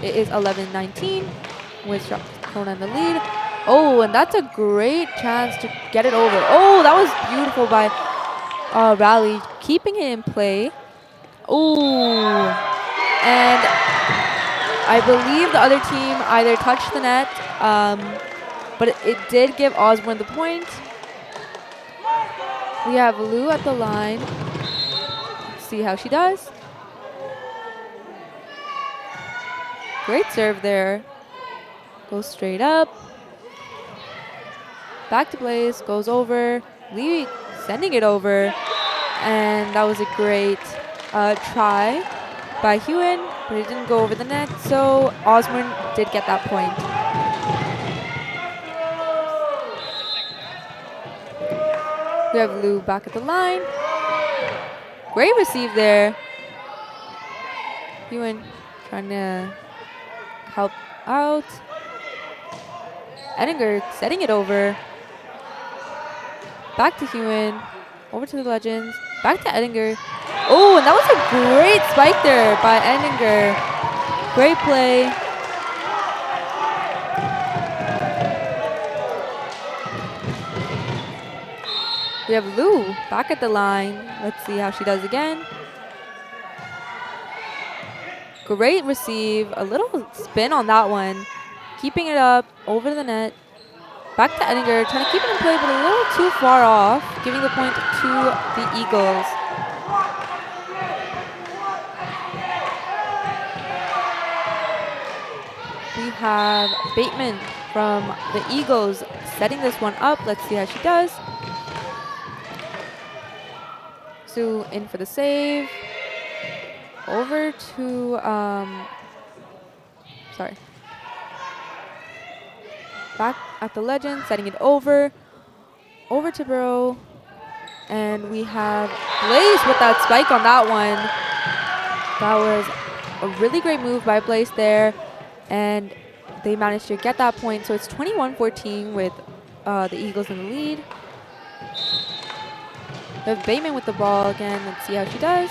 it is 11-19 with STRATHCONA in the lead. Oh, and that's a great chance to get it over. Oh, that was beautiful by Raleigh, keeping it in play. Oh, and I believe the other team either touched the net, but it did give Osborne the point. We have Lou at the line. Let's see how she does. Great serve there. Goes straight up. Back to Blaze, goes over. Lee sending it over. And that was a great try by Hewen, but it didn't go over the net, so Osborne did get that point. We have Lou back at the line. Great receive there. Hewen trying to help out. Edinger setting it over. Back to Hewen. Over to the Legends. Back to Edinger. Oh, and that was a great spike there by Edinger. Great play. We have Lou back at the line. Let's see how she does again. Great receive. A little spin on that one. Keeping it up over the net. Back to Edinger, trying to keep it in play, but a little too far off, giving the point to the Eagles. We have Bateman from the Eagles setting this one up. Let's see how she does. Sue in for the save. Over to, back at the Legend, setting it over. Over to Burrow. And we have Blaze with that spike on that one. That was a really great move by Blaze there. And they managed to get that point. So it's 21-14 with the Eagles in the lead. We have Bateman with the ball again. Let's see how she does.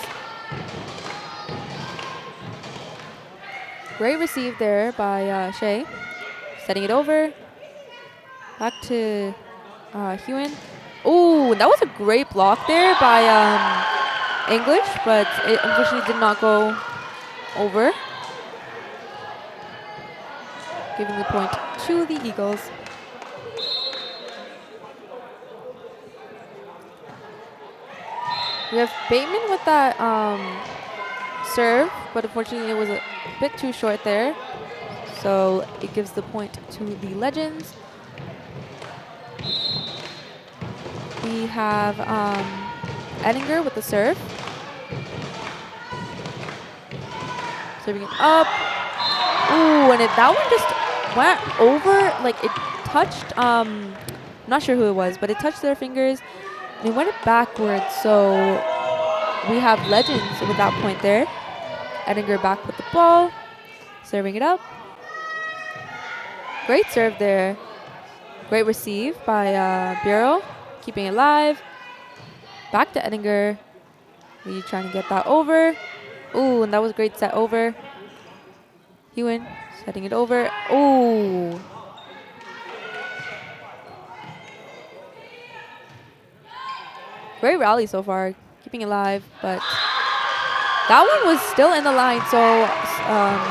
Great receive there by Shea. Setting it over. Back to Hewen. Oh, that was a great block there by English, but it unfortunately did not go over. Giving the point to the Eagles. We have Bateman with that serve, but unfortunately it was a bit too short there. So it gives the point to the Legends. We have Edinger with the serve. Serving it up. Ooh, and that one just went over, like it touched, I'm not sure who it was, but it touched their fingers and it went backwards. So we have Legends with that point there. Edinger back with the ball, serving it up. Great serve there. Great receive by Bureau, keeping it live. Back to Edinger. We trying to get that over. Ooh, and that was a great set over. Hewen setting it over. Ooh. Great rally so far, keeping it live, but that one was still in the line, so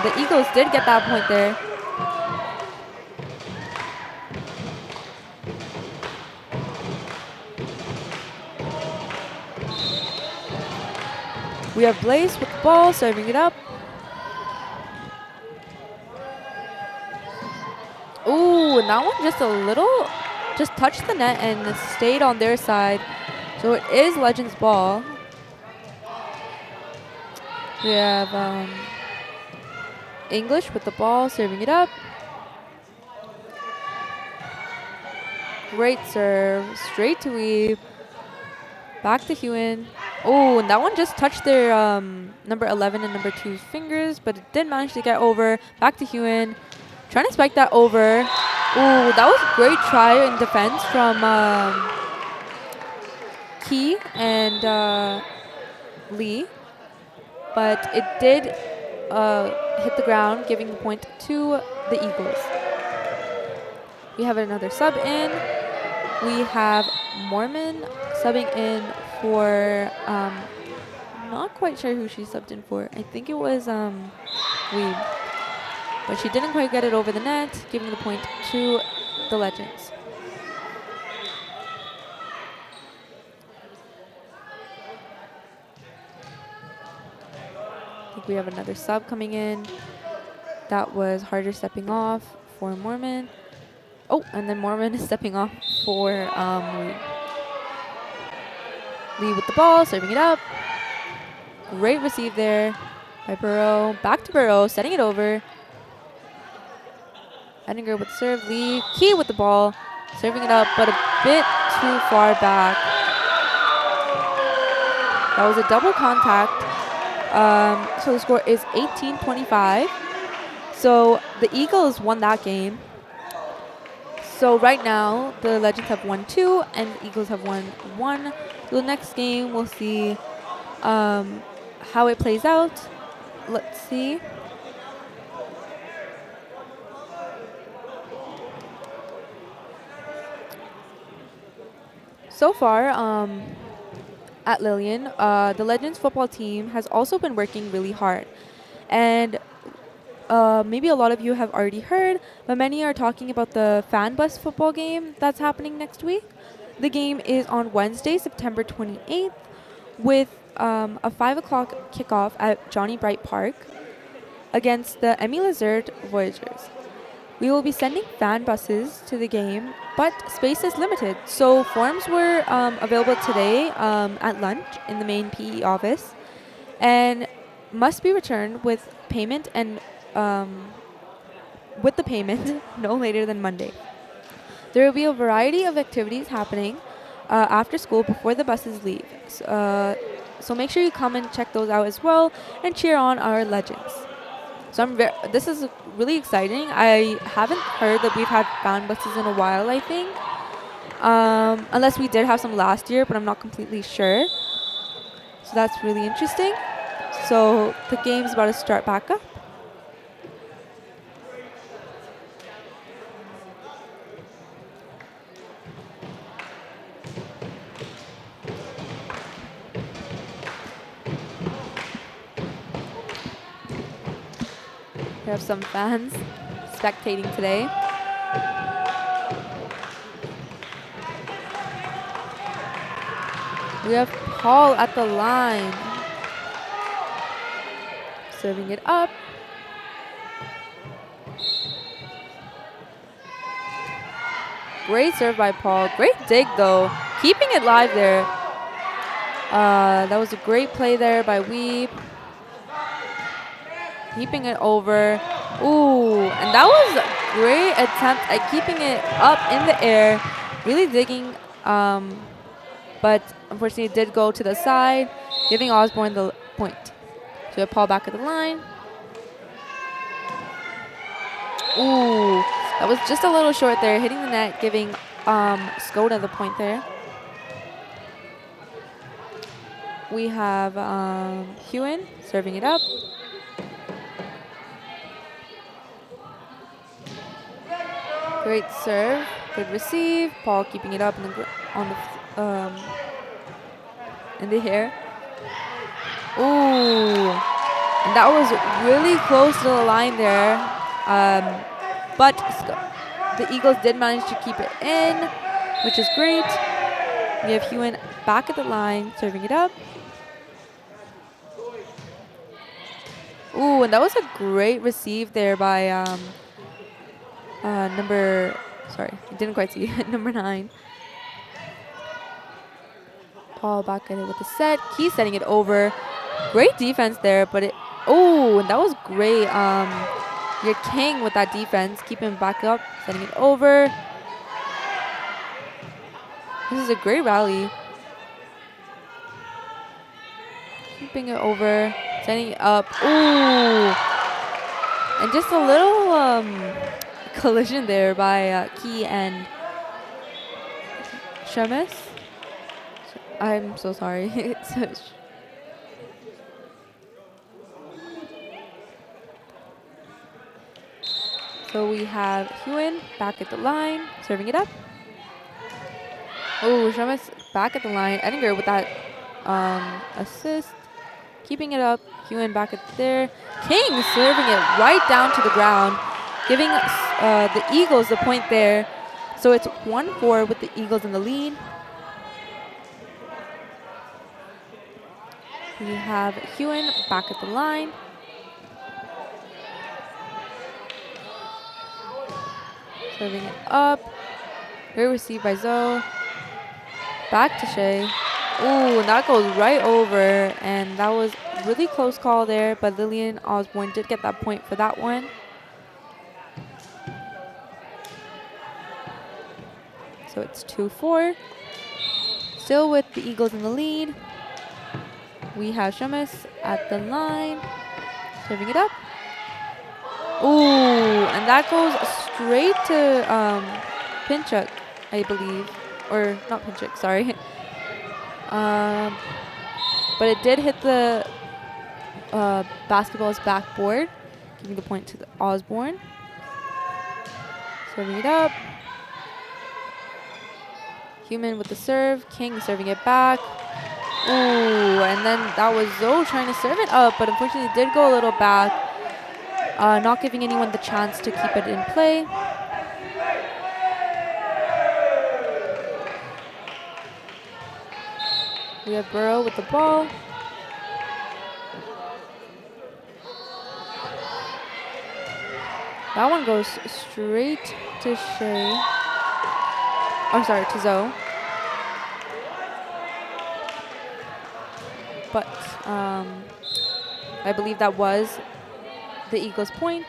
the Eagles did get that point there. We have Blaze with the ball, serving it up. Ooh, and that one just touched the net and stayed on their side. So it is Legends ball. We have English with the ball, serving it up. Great serve, straight to weave. Back to Hewen. Oh, and that one just touched their number 11 and number 2's fingers, but it did manage to get over. Back to Hewen. Trying to spike that over. Oh, that was a great try in defense from Key and Lee. But it did hit the ground, giving the point to the Eagles. We have another sub in. We have Mormon subbing in for, not quite sure who she subbed in for. I think it was Weed. But she didn't quite get it over the net, giving the point to the Legends. I think we have another sub coming in. That was Harder stepping off for Mormon. Oh, and then Mormon is stepping off for Lee. Lee with the ball, serving it up. Great receive there by Burrow. Back to Burrow, setting it over. Edinger with the serve. Lee, Key with the ball, serving it up, but a bit too far back. That was a double contact. So the score is 18-25. So the Eagles won that game. So right now, the Legends have won 2 and the Eagles have won 1. So the next game, we'll see how it plays out. Let's see. So far, at Lillian, the Legends football team has also been working really hard. And maybe a lot of you have already heard, but many are talking about the fan bus football game that's happening next week. The game is on Wednesday, September 28th, with a 5 o'clock kickoff at Johnny Bright Park against the Emmy Lizard Voyagers. We will be sending fan buses to the game, but space is limited. So forms were available today at lunch in the main PE office and must be returned with payment and with the payment no later than Monday. There will be a variety of activities happening after school before the buses leave. So make sure you come and check those out as well and cheer on our Legends. So this is really exciting. I haven't heard that we've had fan buses in a while, I think. Unless we did have some last year, but I'm not completely sure. So that's really interesting. So the game's about to start back up. We have some fans spectating today. We have Paul at the line. Serving it up. Great serve by Paul. Great dig though. Keeping it live there. That was a great play there by Weeb. Keeping it over. Ooh, and that was a great attempt at keeping it up in the air. Really digging, but unfortunately it did go to the side, giving Osborne the point. So we have Paul back at the line. Ooh, that was just a little short there, hitting the net, giving Skoda the point there. We have Hewen serving it up. Great serve, good receive. Paul keeping it up in the air. Ooh, and that was really close to the line there. But the Eagles did manage to keep it in, which is great. We have Hewen back at the line, serving it up. Ooh, and that was a great receive there by I didn't quite see it, number 9. Paul back at it with the set. Key setting it over. Great defense there, but and that was great. Your king with that defense, keeping him back up, setting it over. This is a great rally. Keeping it over, setting it up. Ooh, and just a little collision there by Key and Shemes. I'm so sorry. So we have Hewen back at the line, serving it up. Oh, Shemes back at the line. Edinger with that assist. Keeping it up. Hewen back at there. King serving it right down to the ground, giving the Eagles the point there. So it's 1-4 with the Eagles in the lead. We have Hewen back at the line. Serving it up. Great receive by Zoe. Back to Shay. Ooh, and that goes right over. And that was really close call there, but Lillian Osborne did get that point for that one. So it's 2-4. Still with the Eagles in the lead. We have Shamus at the line. Serving it up. Ooh, and that goes straight to Pinchuk, I believe. Or not Pinchuk, sorry. But it did hit the basketball's backboard, giving the point to the Osborne. Serving it up. Human with the serve. King serving it back. Ooh, and then that was Zoe trying to serve it up, but unfortunately it did go a little back, not giving anyone the chance to keep it in play. We have Burrow with the ball. That one goes straight to Shay. Oh, sorry, to Zoe. But I believe that was the Eagles' point.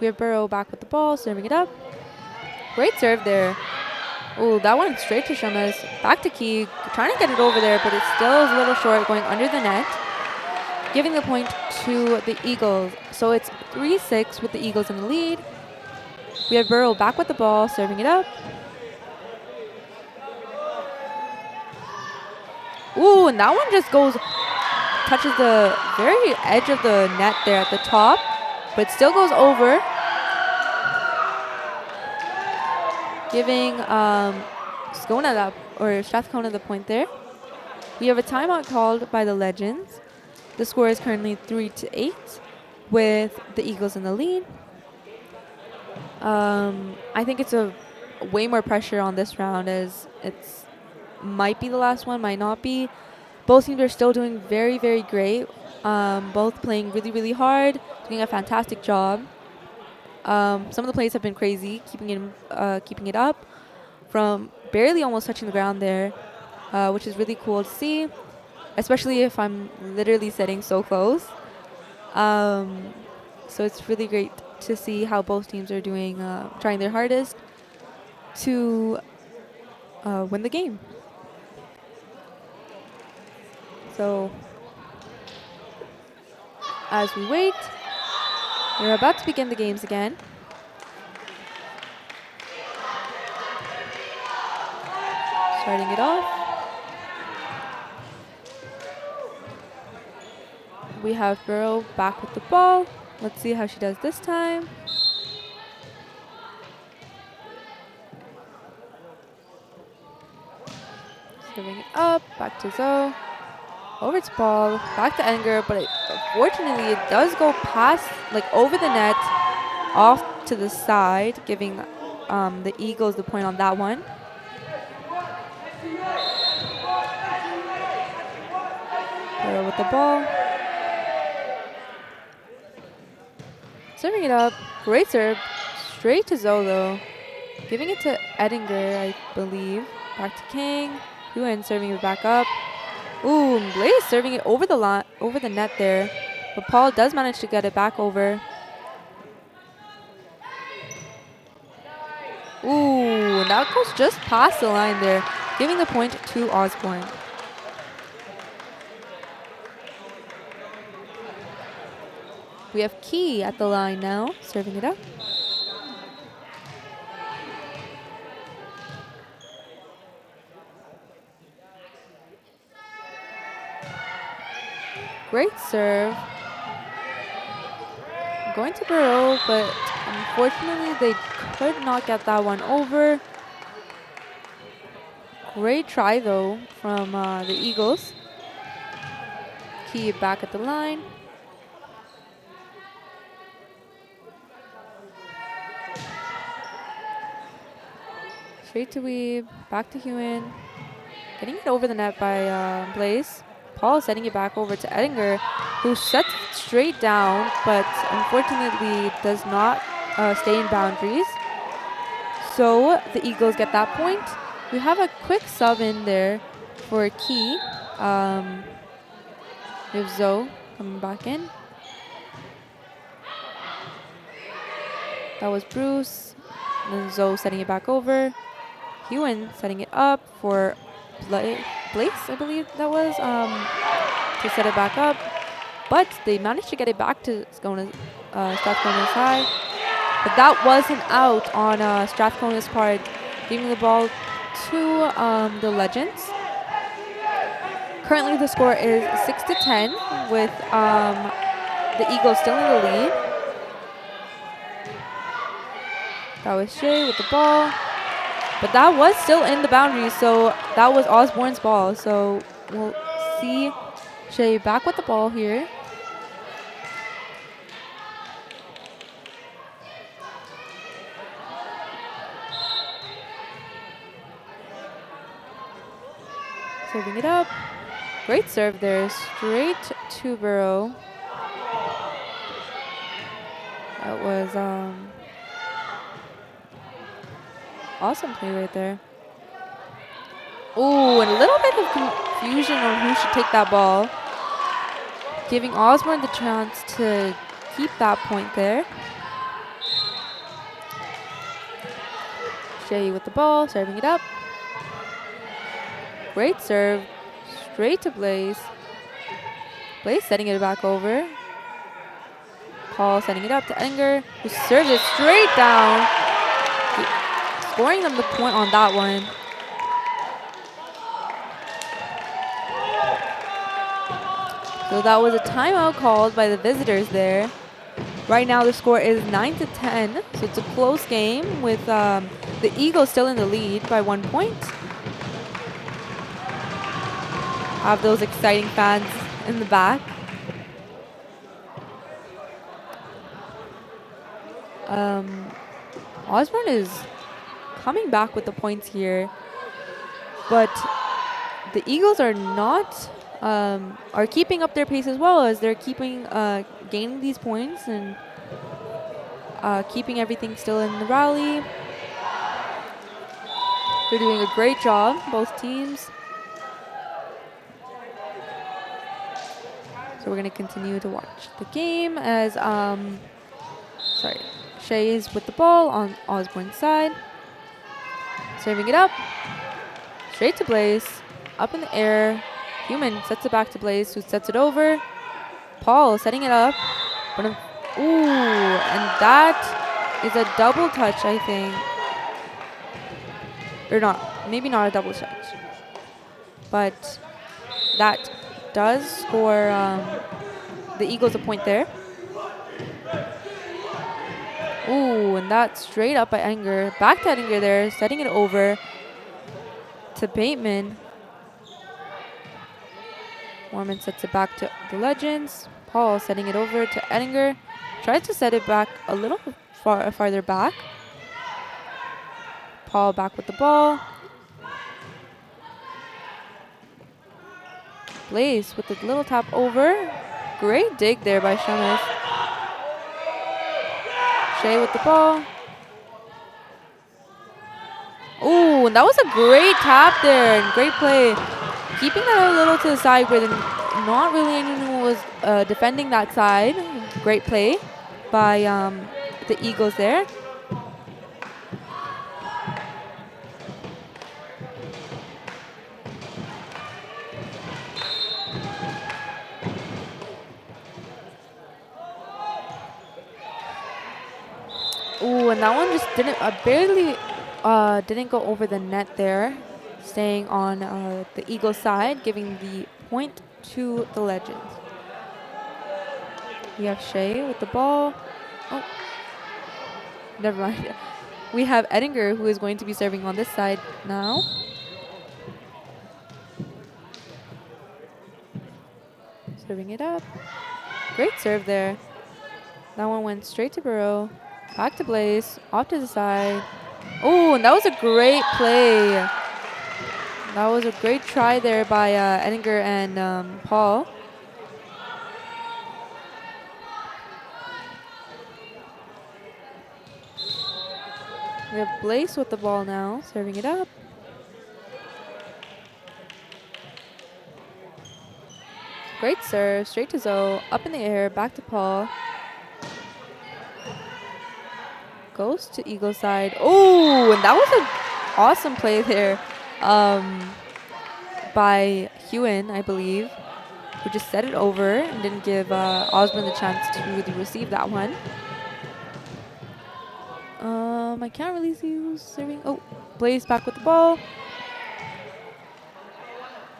We have Burrow back with the ball, serving it up. Great serve there. Ooh, that went straight to Shamus. Back to Key, trying to get it over there, but it still is a little short, going under the net. Giving the point to the Eagles. So it's 3-6 with the Eagles in the lead. We have Burrow back with the ball, serving it up. Ooh, and that one just goes, touches the very edge of the net there at the top, but still goes over. Giving Skona that, or Strathcona the point there. We have a timeout called by the Legends. The score is currently 3-8 with the Eagles in the lead. I think it's a way more pressure on this round, as it's might be the last one, might not be. Both teams are still doing very, very great. Both playing really, really hard, doing a fantastic job. Some of the plays have been crazy, keeping it up from barely almost touching the ground there, which is really cool to see, especially if I'm literally sitting so close. So it's really great to see how both teams are doing, trying their hardest to win the game. So as we wait, we're about to begin the games again. Starting it off. We have Burrow back with the ball. Let's see how she does this time. Serving it up, back to Zoe. Over to Paul, back to Enger, but unfortunately it does go past, like over the net, off to the side, giving the Eagles the point on that one. Burrow with the ball. Serving it up, great serve, straight to Zoe though. Giving it to Edinger, I believe. Back to King, Huan serving it back up. Ooh, Blaze serving it over the line, over the net there, but Paul does manage to get it back over. Ooh, and that goes just past the line there, giving the point to Osborne. We have Key at the line now, serving it up. Great serve. Going to Burrow, but unfortunately they could not get that one over. Great try though from the Eagles. Key back at the line. Straight to Weeb, back to Huan. Getting it over the net by Blaze. Paul setting it back over to Edinger, who sets it straight down, but unfortunately does not stay in boundaries. So the Eagles get that point. We have a quick sub in there for Key. We have Zoe coming back in. That was Bruce. And then Zoe setting it back over. Hewen setting it up for Blaze, I believe that was, to set it back up. But they managed to get it back to Strathcona's side. But that wasn't out on Strathcona's part, giving the ball to the Legends. Currently the score is 6-10 with the Eagles still in the lead. That was Shay with the ball. But that was still in the boundary, so that was Osborne's ball. So we'll see Shay back with the ball here. Serving it up. Great serve there, straight to Burrow. That was awesome play right there. Ooh, and a little bit of confusion on who should take that ball, giving Osborne the chance to keep that point there. Shay with the ball, serving it up. Great serve, straight to Blaze. Blaze setting it back over. Paul setting it up to Enger, who serves it straight down, scoring them the point on that one. So that was a timeout called by the visitors there. Right now the score is 9-10, so it's a close game with the Eagles still in the lead by 1 point. Have those exciting fans in the back. Osborne is coming back with the points here, but the Eagles are not are keeping up their pace as well, as they're keeping gaining these points and keeping everything still in the rally. They're doing a great job, both teams. So we're going to continue to watch the game as Shay is with the ball on Osborne's side. Serving it up. Straight to Blaze. Up in the air. Human sets it back to Blaze, who sets it over. Paul setting it up. But ooh, and that is a double touch, I think. Or not. Maybe not a double touch. But that does score the Eagles a point there. Ooh, and that straight up by Enger. Back to Enger there, setting it over to Bateman. Mormon sets it back to the Legends. Paul setting it over to Edinger. Tries to set it back a little farther back. Paul back with the ball. Blaze with the little tap over. Great dig there by Shemus. Shay with the ball. Ooh, and that was a great tap there and great play. Keeping that a little to the side where not really anyone was defending that side. Great play by the Eagles there. Ooh, and that one just didn't barely didn't go over the net there, staying on the Eagles side, giving the point to the Legends. We have Shay with the ball. Oh, never mind. We have Edinger, who is going to be serving on this side now. Serving it up. Great serve there. That one went straight to Burrow. Back to Blaze. Off to the side. Oh, and that was a great play. That was a great try there by Edinger and Paul. We have Blaze with the ball now, serving it up. Great serve, straight to Zoe, up in the air, back to Paul. Goes to Eagle side. Oh, and that was an awesome play there by Hewen, I believe, who just set it over and didn't give Osborne the chance to really receive that one. I can't really see who's serving. Oh, Blaze back with the ball.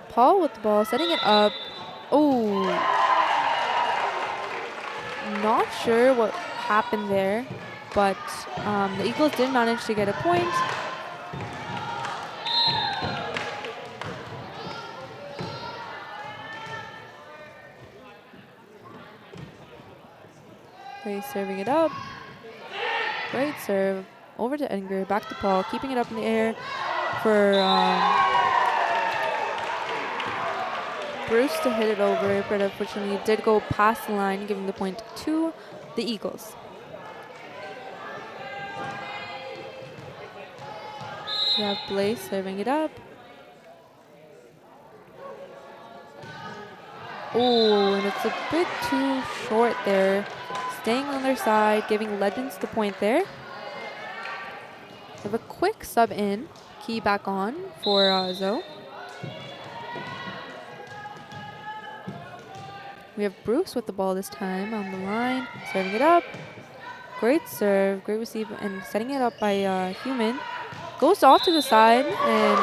Paul with the ball, setting it up. Oh, not sure what happened there, but the Eagles did manage to get a point. Blaze serving it up. Great serve. Over to Edgar, back to Paul, keeping it up in the air for Bruce to hit it over, but unfortunately it did go past the line, giving the point to the Eagles. We have Blaze serving it up. Oh, and it's a bit too short there. Staying on their side, giving Legends the point there. We have a quick sub in, Key back on for Zoe. We have Bruce with the ball this time on the line, serving it up. Great serve, great receive, and setting it up by Human. Goes off to the side and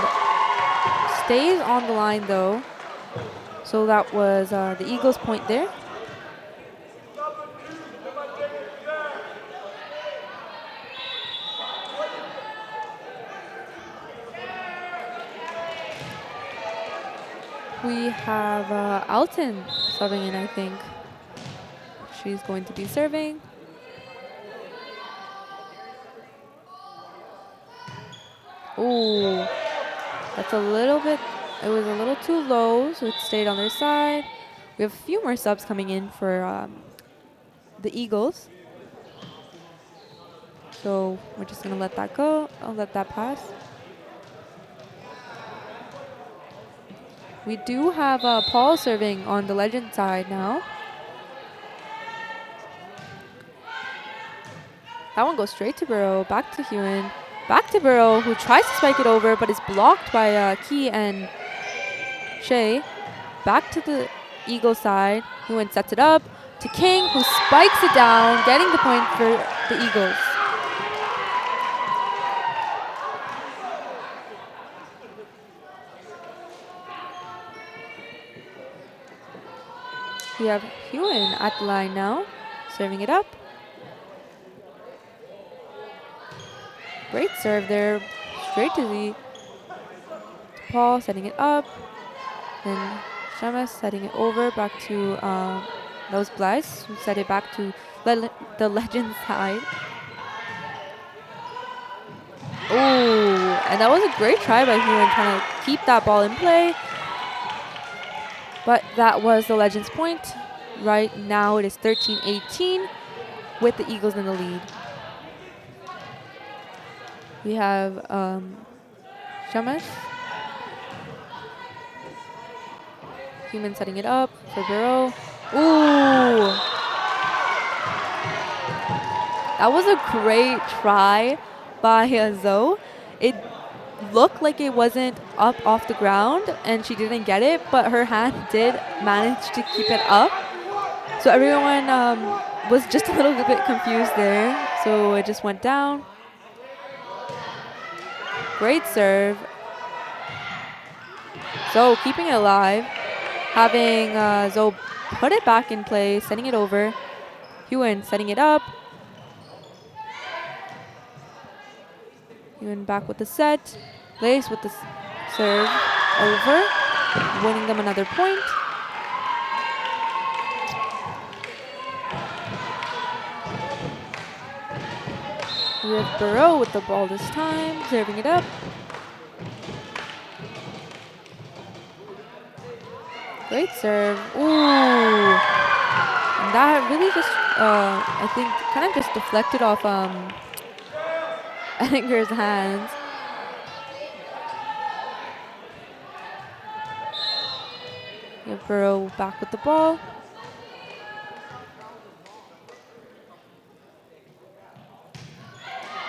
stays on the line though. So that was the Eagles' point there. We have Alton subbing in, I think. She's going to be serving. Oh, that's a little bit, it was a little too low, so it stayed on their side. We have a few more subs coming in for the Eagles. So we're just gonna let that go. I'll let that pass. We do have Paul serving on the Legend side now. That one goes straight to Burrow, back to Hewen, back to Burrow, who tries to spike it over, but is blocked by Key and Shay. Back to the Eagle side. Hewen sets it up to King, who spikes it down, getting the point for the Eagles. We have Hewen at the line now, serving it up. Great serve there, straight to the Paul, setting it up. Then Shamas setting it over back to those Blythe, who set it back to the Legend side. Oh, and that was a great try by Hewen trying to keep that ball in play. But that was the Legends' point. Right now it is 13-18 with the Eagles in the lead. We have Shamas. Human setting it up for Burrow. Ooh! That was a great try by Zoe. It looked like it wasn't up off the ground and she didn't get it, but her hand did manage to keep it up. So everyone was just a little bit confused there. So it just went down. Great serve. So keeping it alive. Having Zoe put it back in play, sending it over. Hewen setting it up. Hewen back with the set. Lace with the serve over, winning them another point. We have Burrow with the ball this time, serving it up. Great serve. Ooh. And that really just, I think, kind of just deflected off Edinger's hands. We have Burrow back with the ball.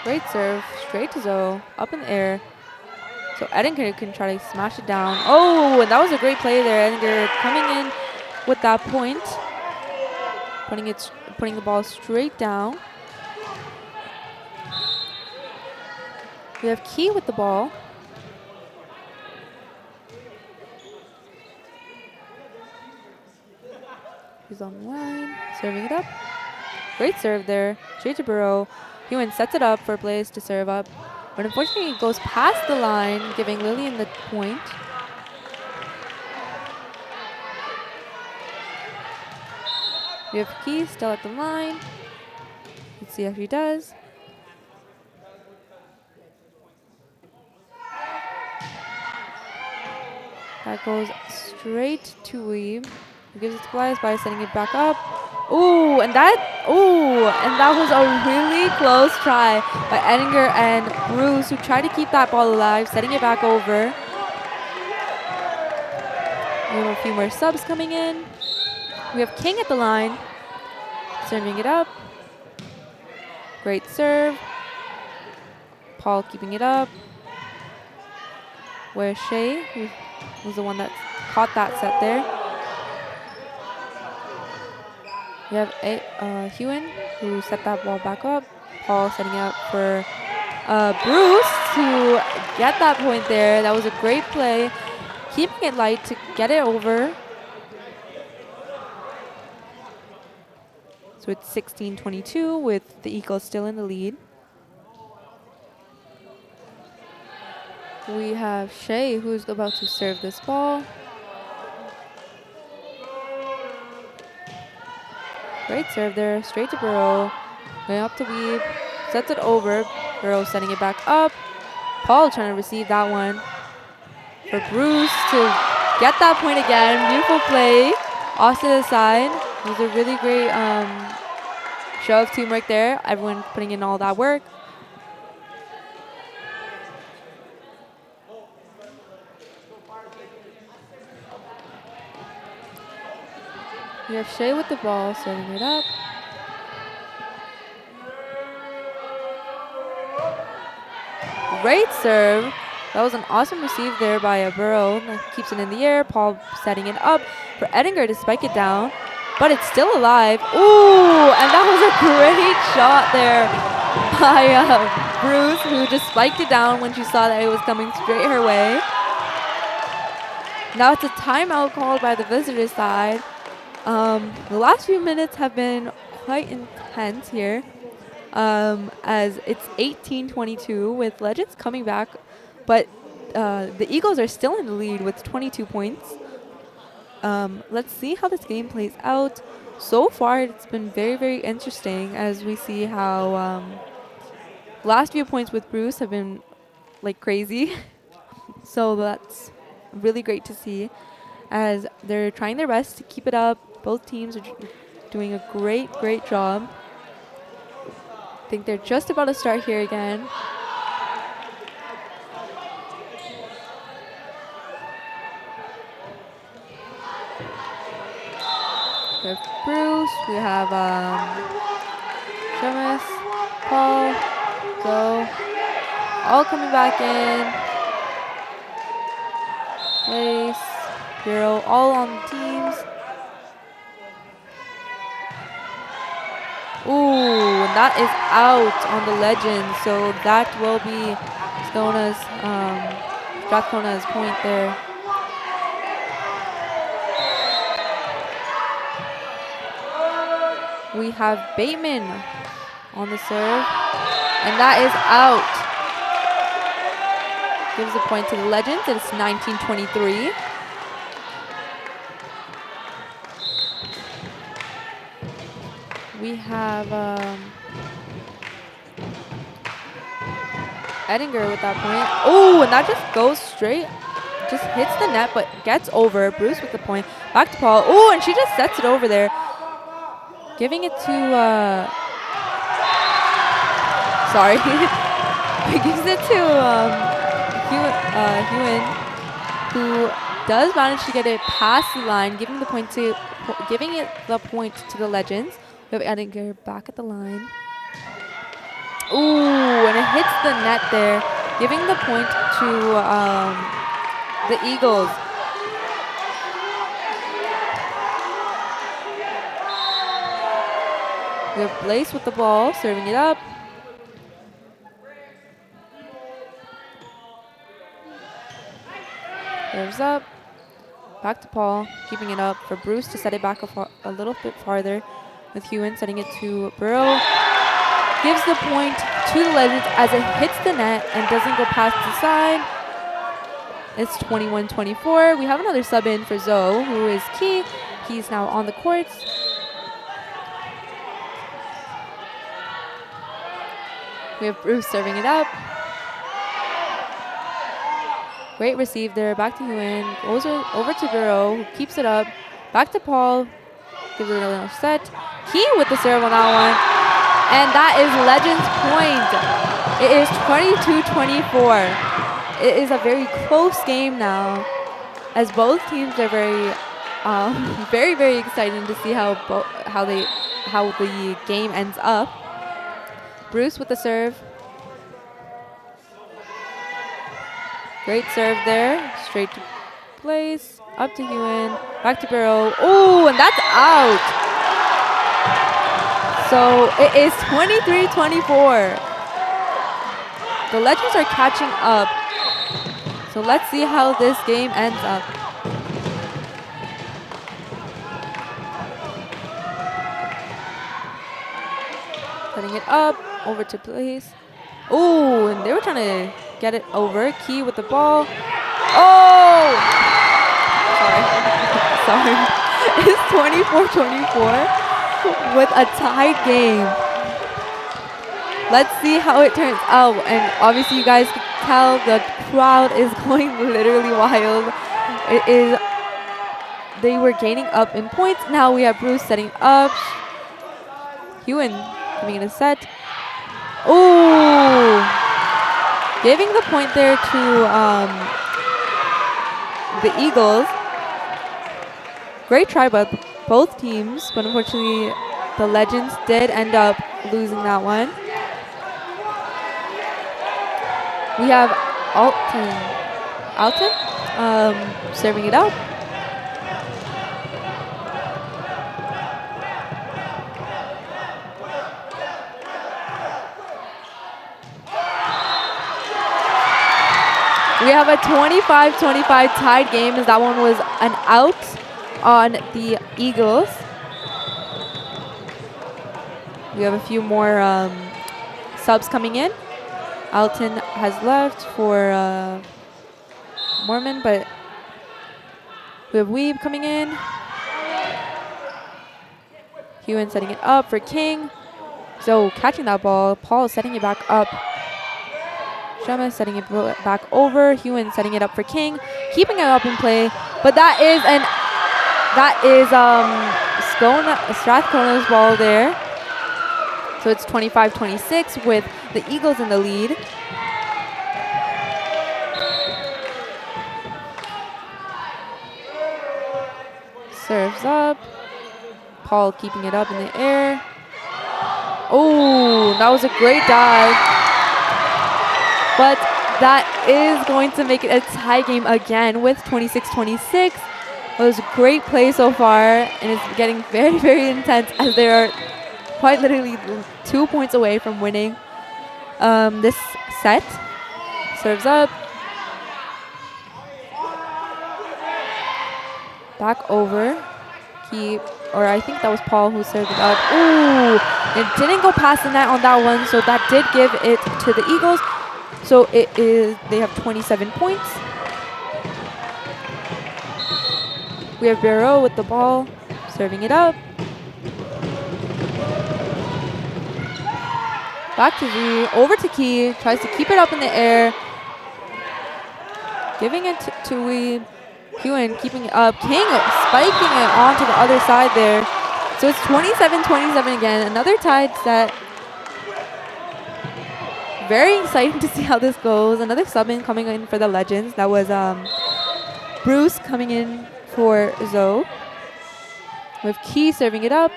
Great serve, straight to Zoe, up in the air. So Edinger can try to smash it down. Oh, and that was a great play there. Edinger coming in with that point, putting the ball straight down. We have Key with the ball. He's on the line, serving it up. Great serve there, straight to Burrow. Hewan sets it up for Blaze to serve up, but unfortunately it goes past the line, giving Lillian the point. We have Key still at the line. Let's see if he does. That goes straight to Weeb. He gives it to Blaze by setting it back up. And that was a really close try by Edinger and Bruce, who tried to keep that ball alive, setting it back over. We have a few more subs coming in. We have King at the line, serving it up. Great serve. Paul keeping it up. Where's Shay, who was the one that caught that set there. We have Hewan, who set that ball back up. Paul setting it up for Bruce to get that point there. That was a great play. Keeping it light to get it over. So it's 16-22 with the Eagles still in the lead. We have Shay, who's about to serve this ball. Great serve there, straight to Burrow. Going up to Weeb, sets it over. Burrow setting it back up. Paul trying to receive that one. For Bruce to get that point again. Beautiful play. Off to the side. It was a really great show of teamwork there. Everyone putting in all that work. We have Shay with the ball, setting it up. Great serve. That was an awesome receive there by a Burrow. That keeps it in the air. Paul setting it up for Edinger to spike it down. But it's still alive. Ooh, and that was a great shot there by Bruce, who just spiked it down when she saw that it was coming straight her way. Now it's a timeout called by the visitor side. The last few minutes have been quite intense here, as it's 18-22 with Legends coming back, but the Eagles are still in the lead with 22 points. Let's see how this game plays out. So far, it's been very, very interesting as we see how last few points with Bruce have been like crazy. So that's really great to see as they're trying their best to keep it up. Both teams are doing a great, great job. I think they're just about to start here again. We have Bruce, we have Shemus, Paul, Go, all coming back in. Place, Bureau, all on the teams. Ooh, and that is out on the Legend, so that will be Strathcona's point there. We have Bateman on the serve, and that is out. Gives a point to the Legends. It's 19-23. We have Edinger with that point. Oh, and that just goes straight. Just hits the net, but gets over. Bruce with the point. Back to Paul. Oh, and she just sets it over there. Giving it to... sorry. He gives it to Hewen, who does manage to get it past the line, giving it the point to the Legends. We have Edinger back at the line. Ooh, and it hits the net there, giving the point to the Eagles. We have Blaze with the ball, serving it up. Serves up. Back to Paul, keeping it up for Bruce to set it back a little bit farther, with Hewen setting it to Burrow. Gives the point to the Legends as it hits the net and doesn't go past the side. It's 21-24. We have another sub in for Zoe, who is key. He's now on the courts. We have Bruce serving it up. Great receive there. Back to Hewen. Goes over to Burrow, who keeps it up. Back to Paul. Gives it another set. Key with the serve on that one. And that is Legends' point. It is 22-24. It is a very close game now, as both teams are very, very excited to see how the game ends up. Bruce with the serve. Great serve there. Straight to place. Up to Hewen. Back to Burrow. Oh, and that's out. So it is 23-24. The Legends are catching up. So let's see how this game ends up. Setting it up. Over to place. Oh, and they were trying to get it over. Key with the ball. Oh! Sorry. It's 24-24 with a tied game. Let's see how it turns out. And obviously you guys can tell the crowd is going literally wild. They were gaining up in points. Now we have Bruce setting up. Hewen giving it a set. Ooh! Giving the point there to the Eagles. Great try by both teams, but unfortunately the Legends did end up losing that one. We have Alton serving it up. We have a 25-25 tied game, as that one was an out on the Eagles. We have a few more subs coming in. Alton has left for Mormon, but we have Weeb coming in. Hewen setting it up for King. So catching that ball. Paul setting it back up. Shema setting it back over. Hewen setting it up for King. Keeping it up in play. But that is Strathcona's ball there. So it's 25-26 with the Eagles in the lead. Serves up. Paul keeping it up in the air. Oh, that was a great dive. But that is going to make it a tie game again with 26-26. It was a great play so far, and it's getting very, very intense as they are quite literally 2 points away from winning this set. Serves up. Back over. I think that was Paul who served it up. Ooh, it didn't go past the net on that one, so that did give it to the Eagles. So they have 27 points. We have Barrow with the ball, serving it up. Back to Z, over to Key, tries to keep it up in the air. Giving it to Weed. Hewen keeping it up. King spiking it onto the other side there. So it's 27-27 again, another tied set. very exciting to see how this goes. Another sub in coming in for the Legends. That was Bruce coming in for Zoe. With Key serving it up.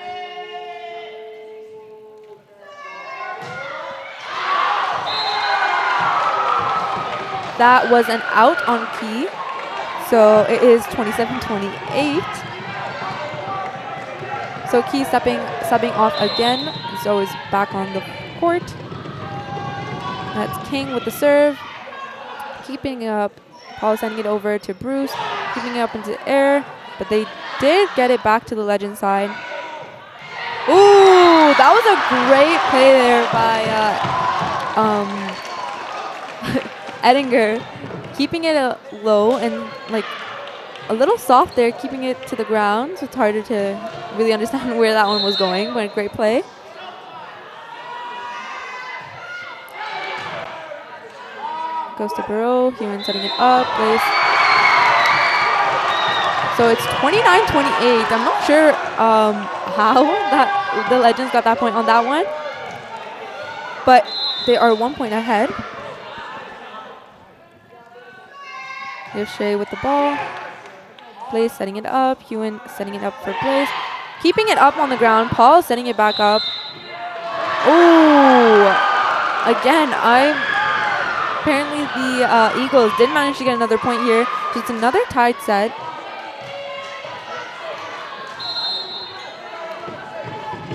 That was an out on Key. So it is 27-28. So Key subbing off again. Zoe is back on the court. That's King with the serve. Keeping it up. Paul sending it over to Bruce. Keeping it up into the air. But they did get it back to the Legend side. Ooh, that was a great play there by Edinger. Keeping it low and like a little soft there, keeping it to the ground. So it's harder to really understand where that one was going, but a great play. Goes to Burrow. Hewan setting it up. Plays. So it's 29-28. I'm not sure how the Legends got that point on that one, but they are 1 point ahead. Here's Shea with the ball. Blaze setting it up. Hewan setting it up for Blaze. Keeping it up on the ground. Paul setting it back up. Oh, again, apparently the Eagles did manage to get another point here. Just another tied set.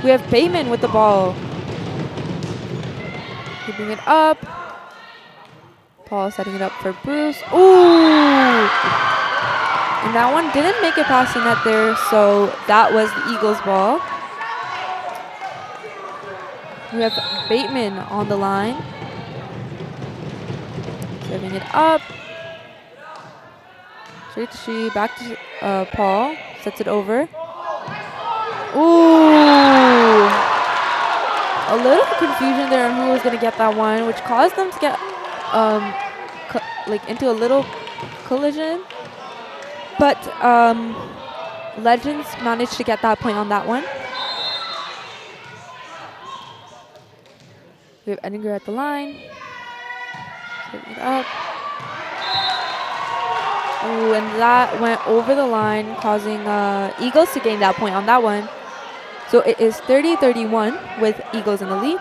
We have Bateman with the ball. Keeping it up. Paul setting it up for Bruce. Ooh! And that one didn't make it past the net there, so that was the Eagles' ball. We have Bateman on the line. Serving it up. Straight to Shi, back to Paul. Sets it over. Ooh! A little confusion there on who was going to get that one, which caused them to get into a little collision. But Legends managed to get that point on that one. We have Edinger at the line. Setting it up. Ooh, and that went over the line, causing Eagles to gain that point on that one. So it is 30-31 with Eagles in the lead.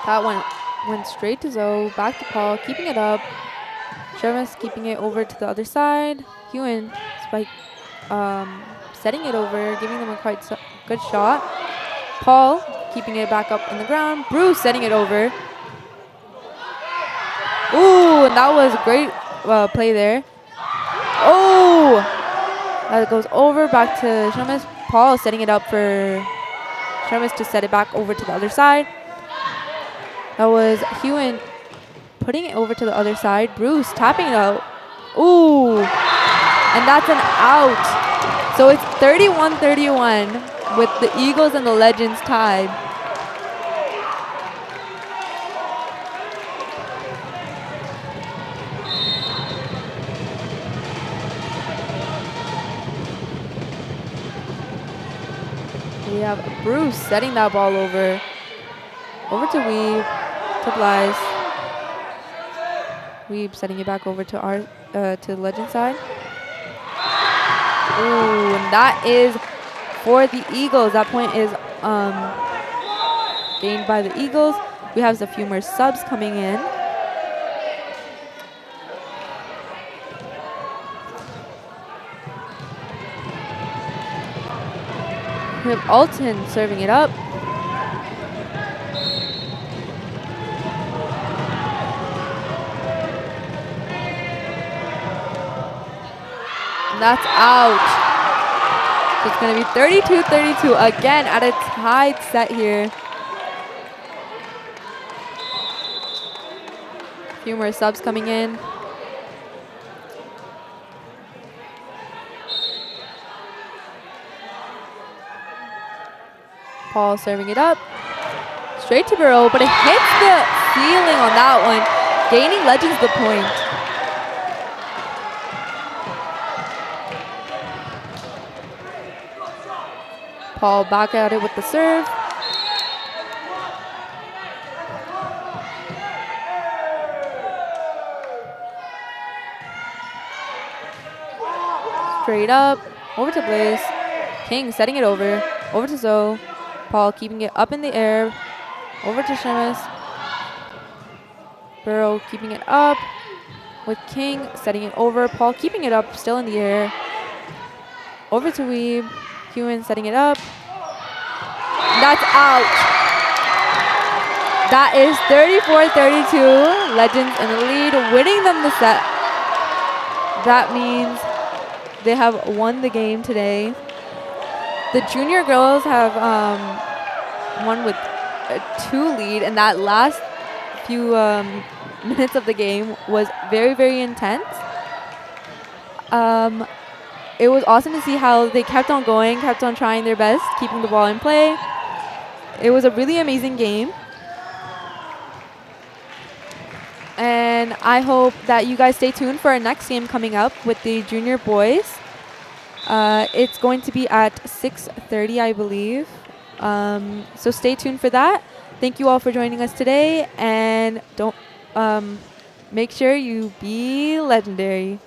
That one went straight to Zoe, back to Paul, keeping it up. Sherman's keeping it over to the other side. Hewan spike, setting it over, giving them a quite good shot. Paul keeping it back up in the ground. Bruce setting it over. Ooh, and that was a great play there. Oh, that goes over back to Sherman. Paul setting it up for Sherman to set it back over to the other side. That was Hewan putting it over to the other side. Bruce tapping it out. Ooh, and that's an out. So it's 31-31 with the Eagles and the Legends tied. We have Bruce setting that ball over to Weeb, to Blythe. Weeb setting it back over to the Legend side. Ooh, and that is for the Eagles. That point is gained by the Eagles. We have a few more subs coming in. We have Alton serving it up. And that's out. So it's going to be 32-32 again at a tied set here. A few more subs coming in. Paul serving it up. Straight to Burrow, but it hits the ceiling on that one, gaining Legends the point. Paul back at it with the serve. Straight up, over to Blaze. King setting it over to Zoe. Paul keeping it up in the air, over to Sheamus. Burrow keeping it up with King, setting it over. Paul keeping it up, still in the air. Over to Weeb. Hewen setting it up. That's out. That is 34-32. Legends in the lead, winning them the set. That means they have won the game today. The junior girls have won with a 2 lead, and that last few minutes of the game was very, very intense. It was awesome to see how they kept on going, kept on trying their best, keeping the ball in play. It was a really amazing game. And I hope that you guys stay tuned for our next game coming up with the junior boys. It's going to be at 6:30, I believe. So stay tuned for that. Thank you all for joining us today, and don't make sure you be legendary.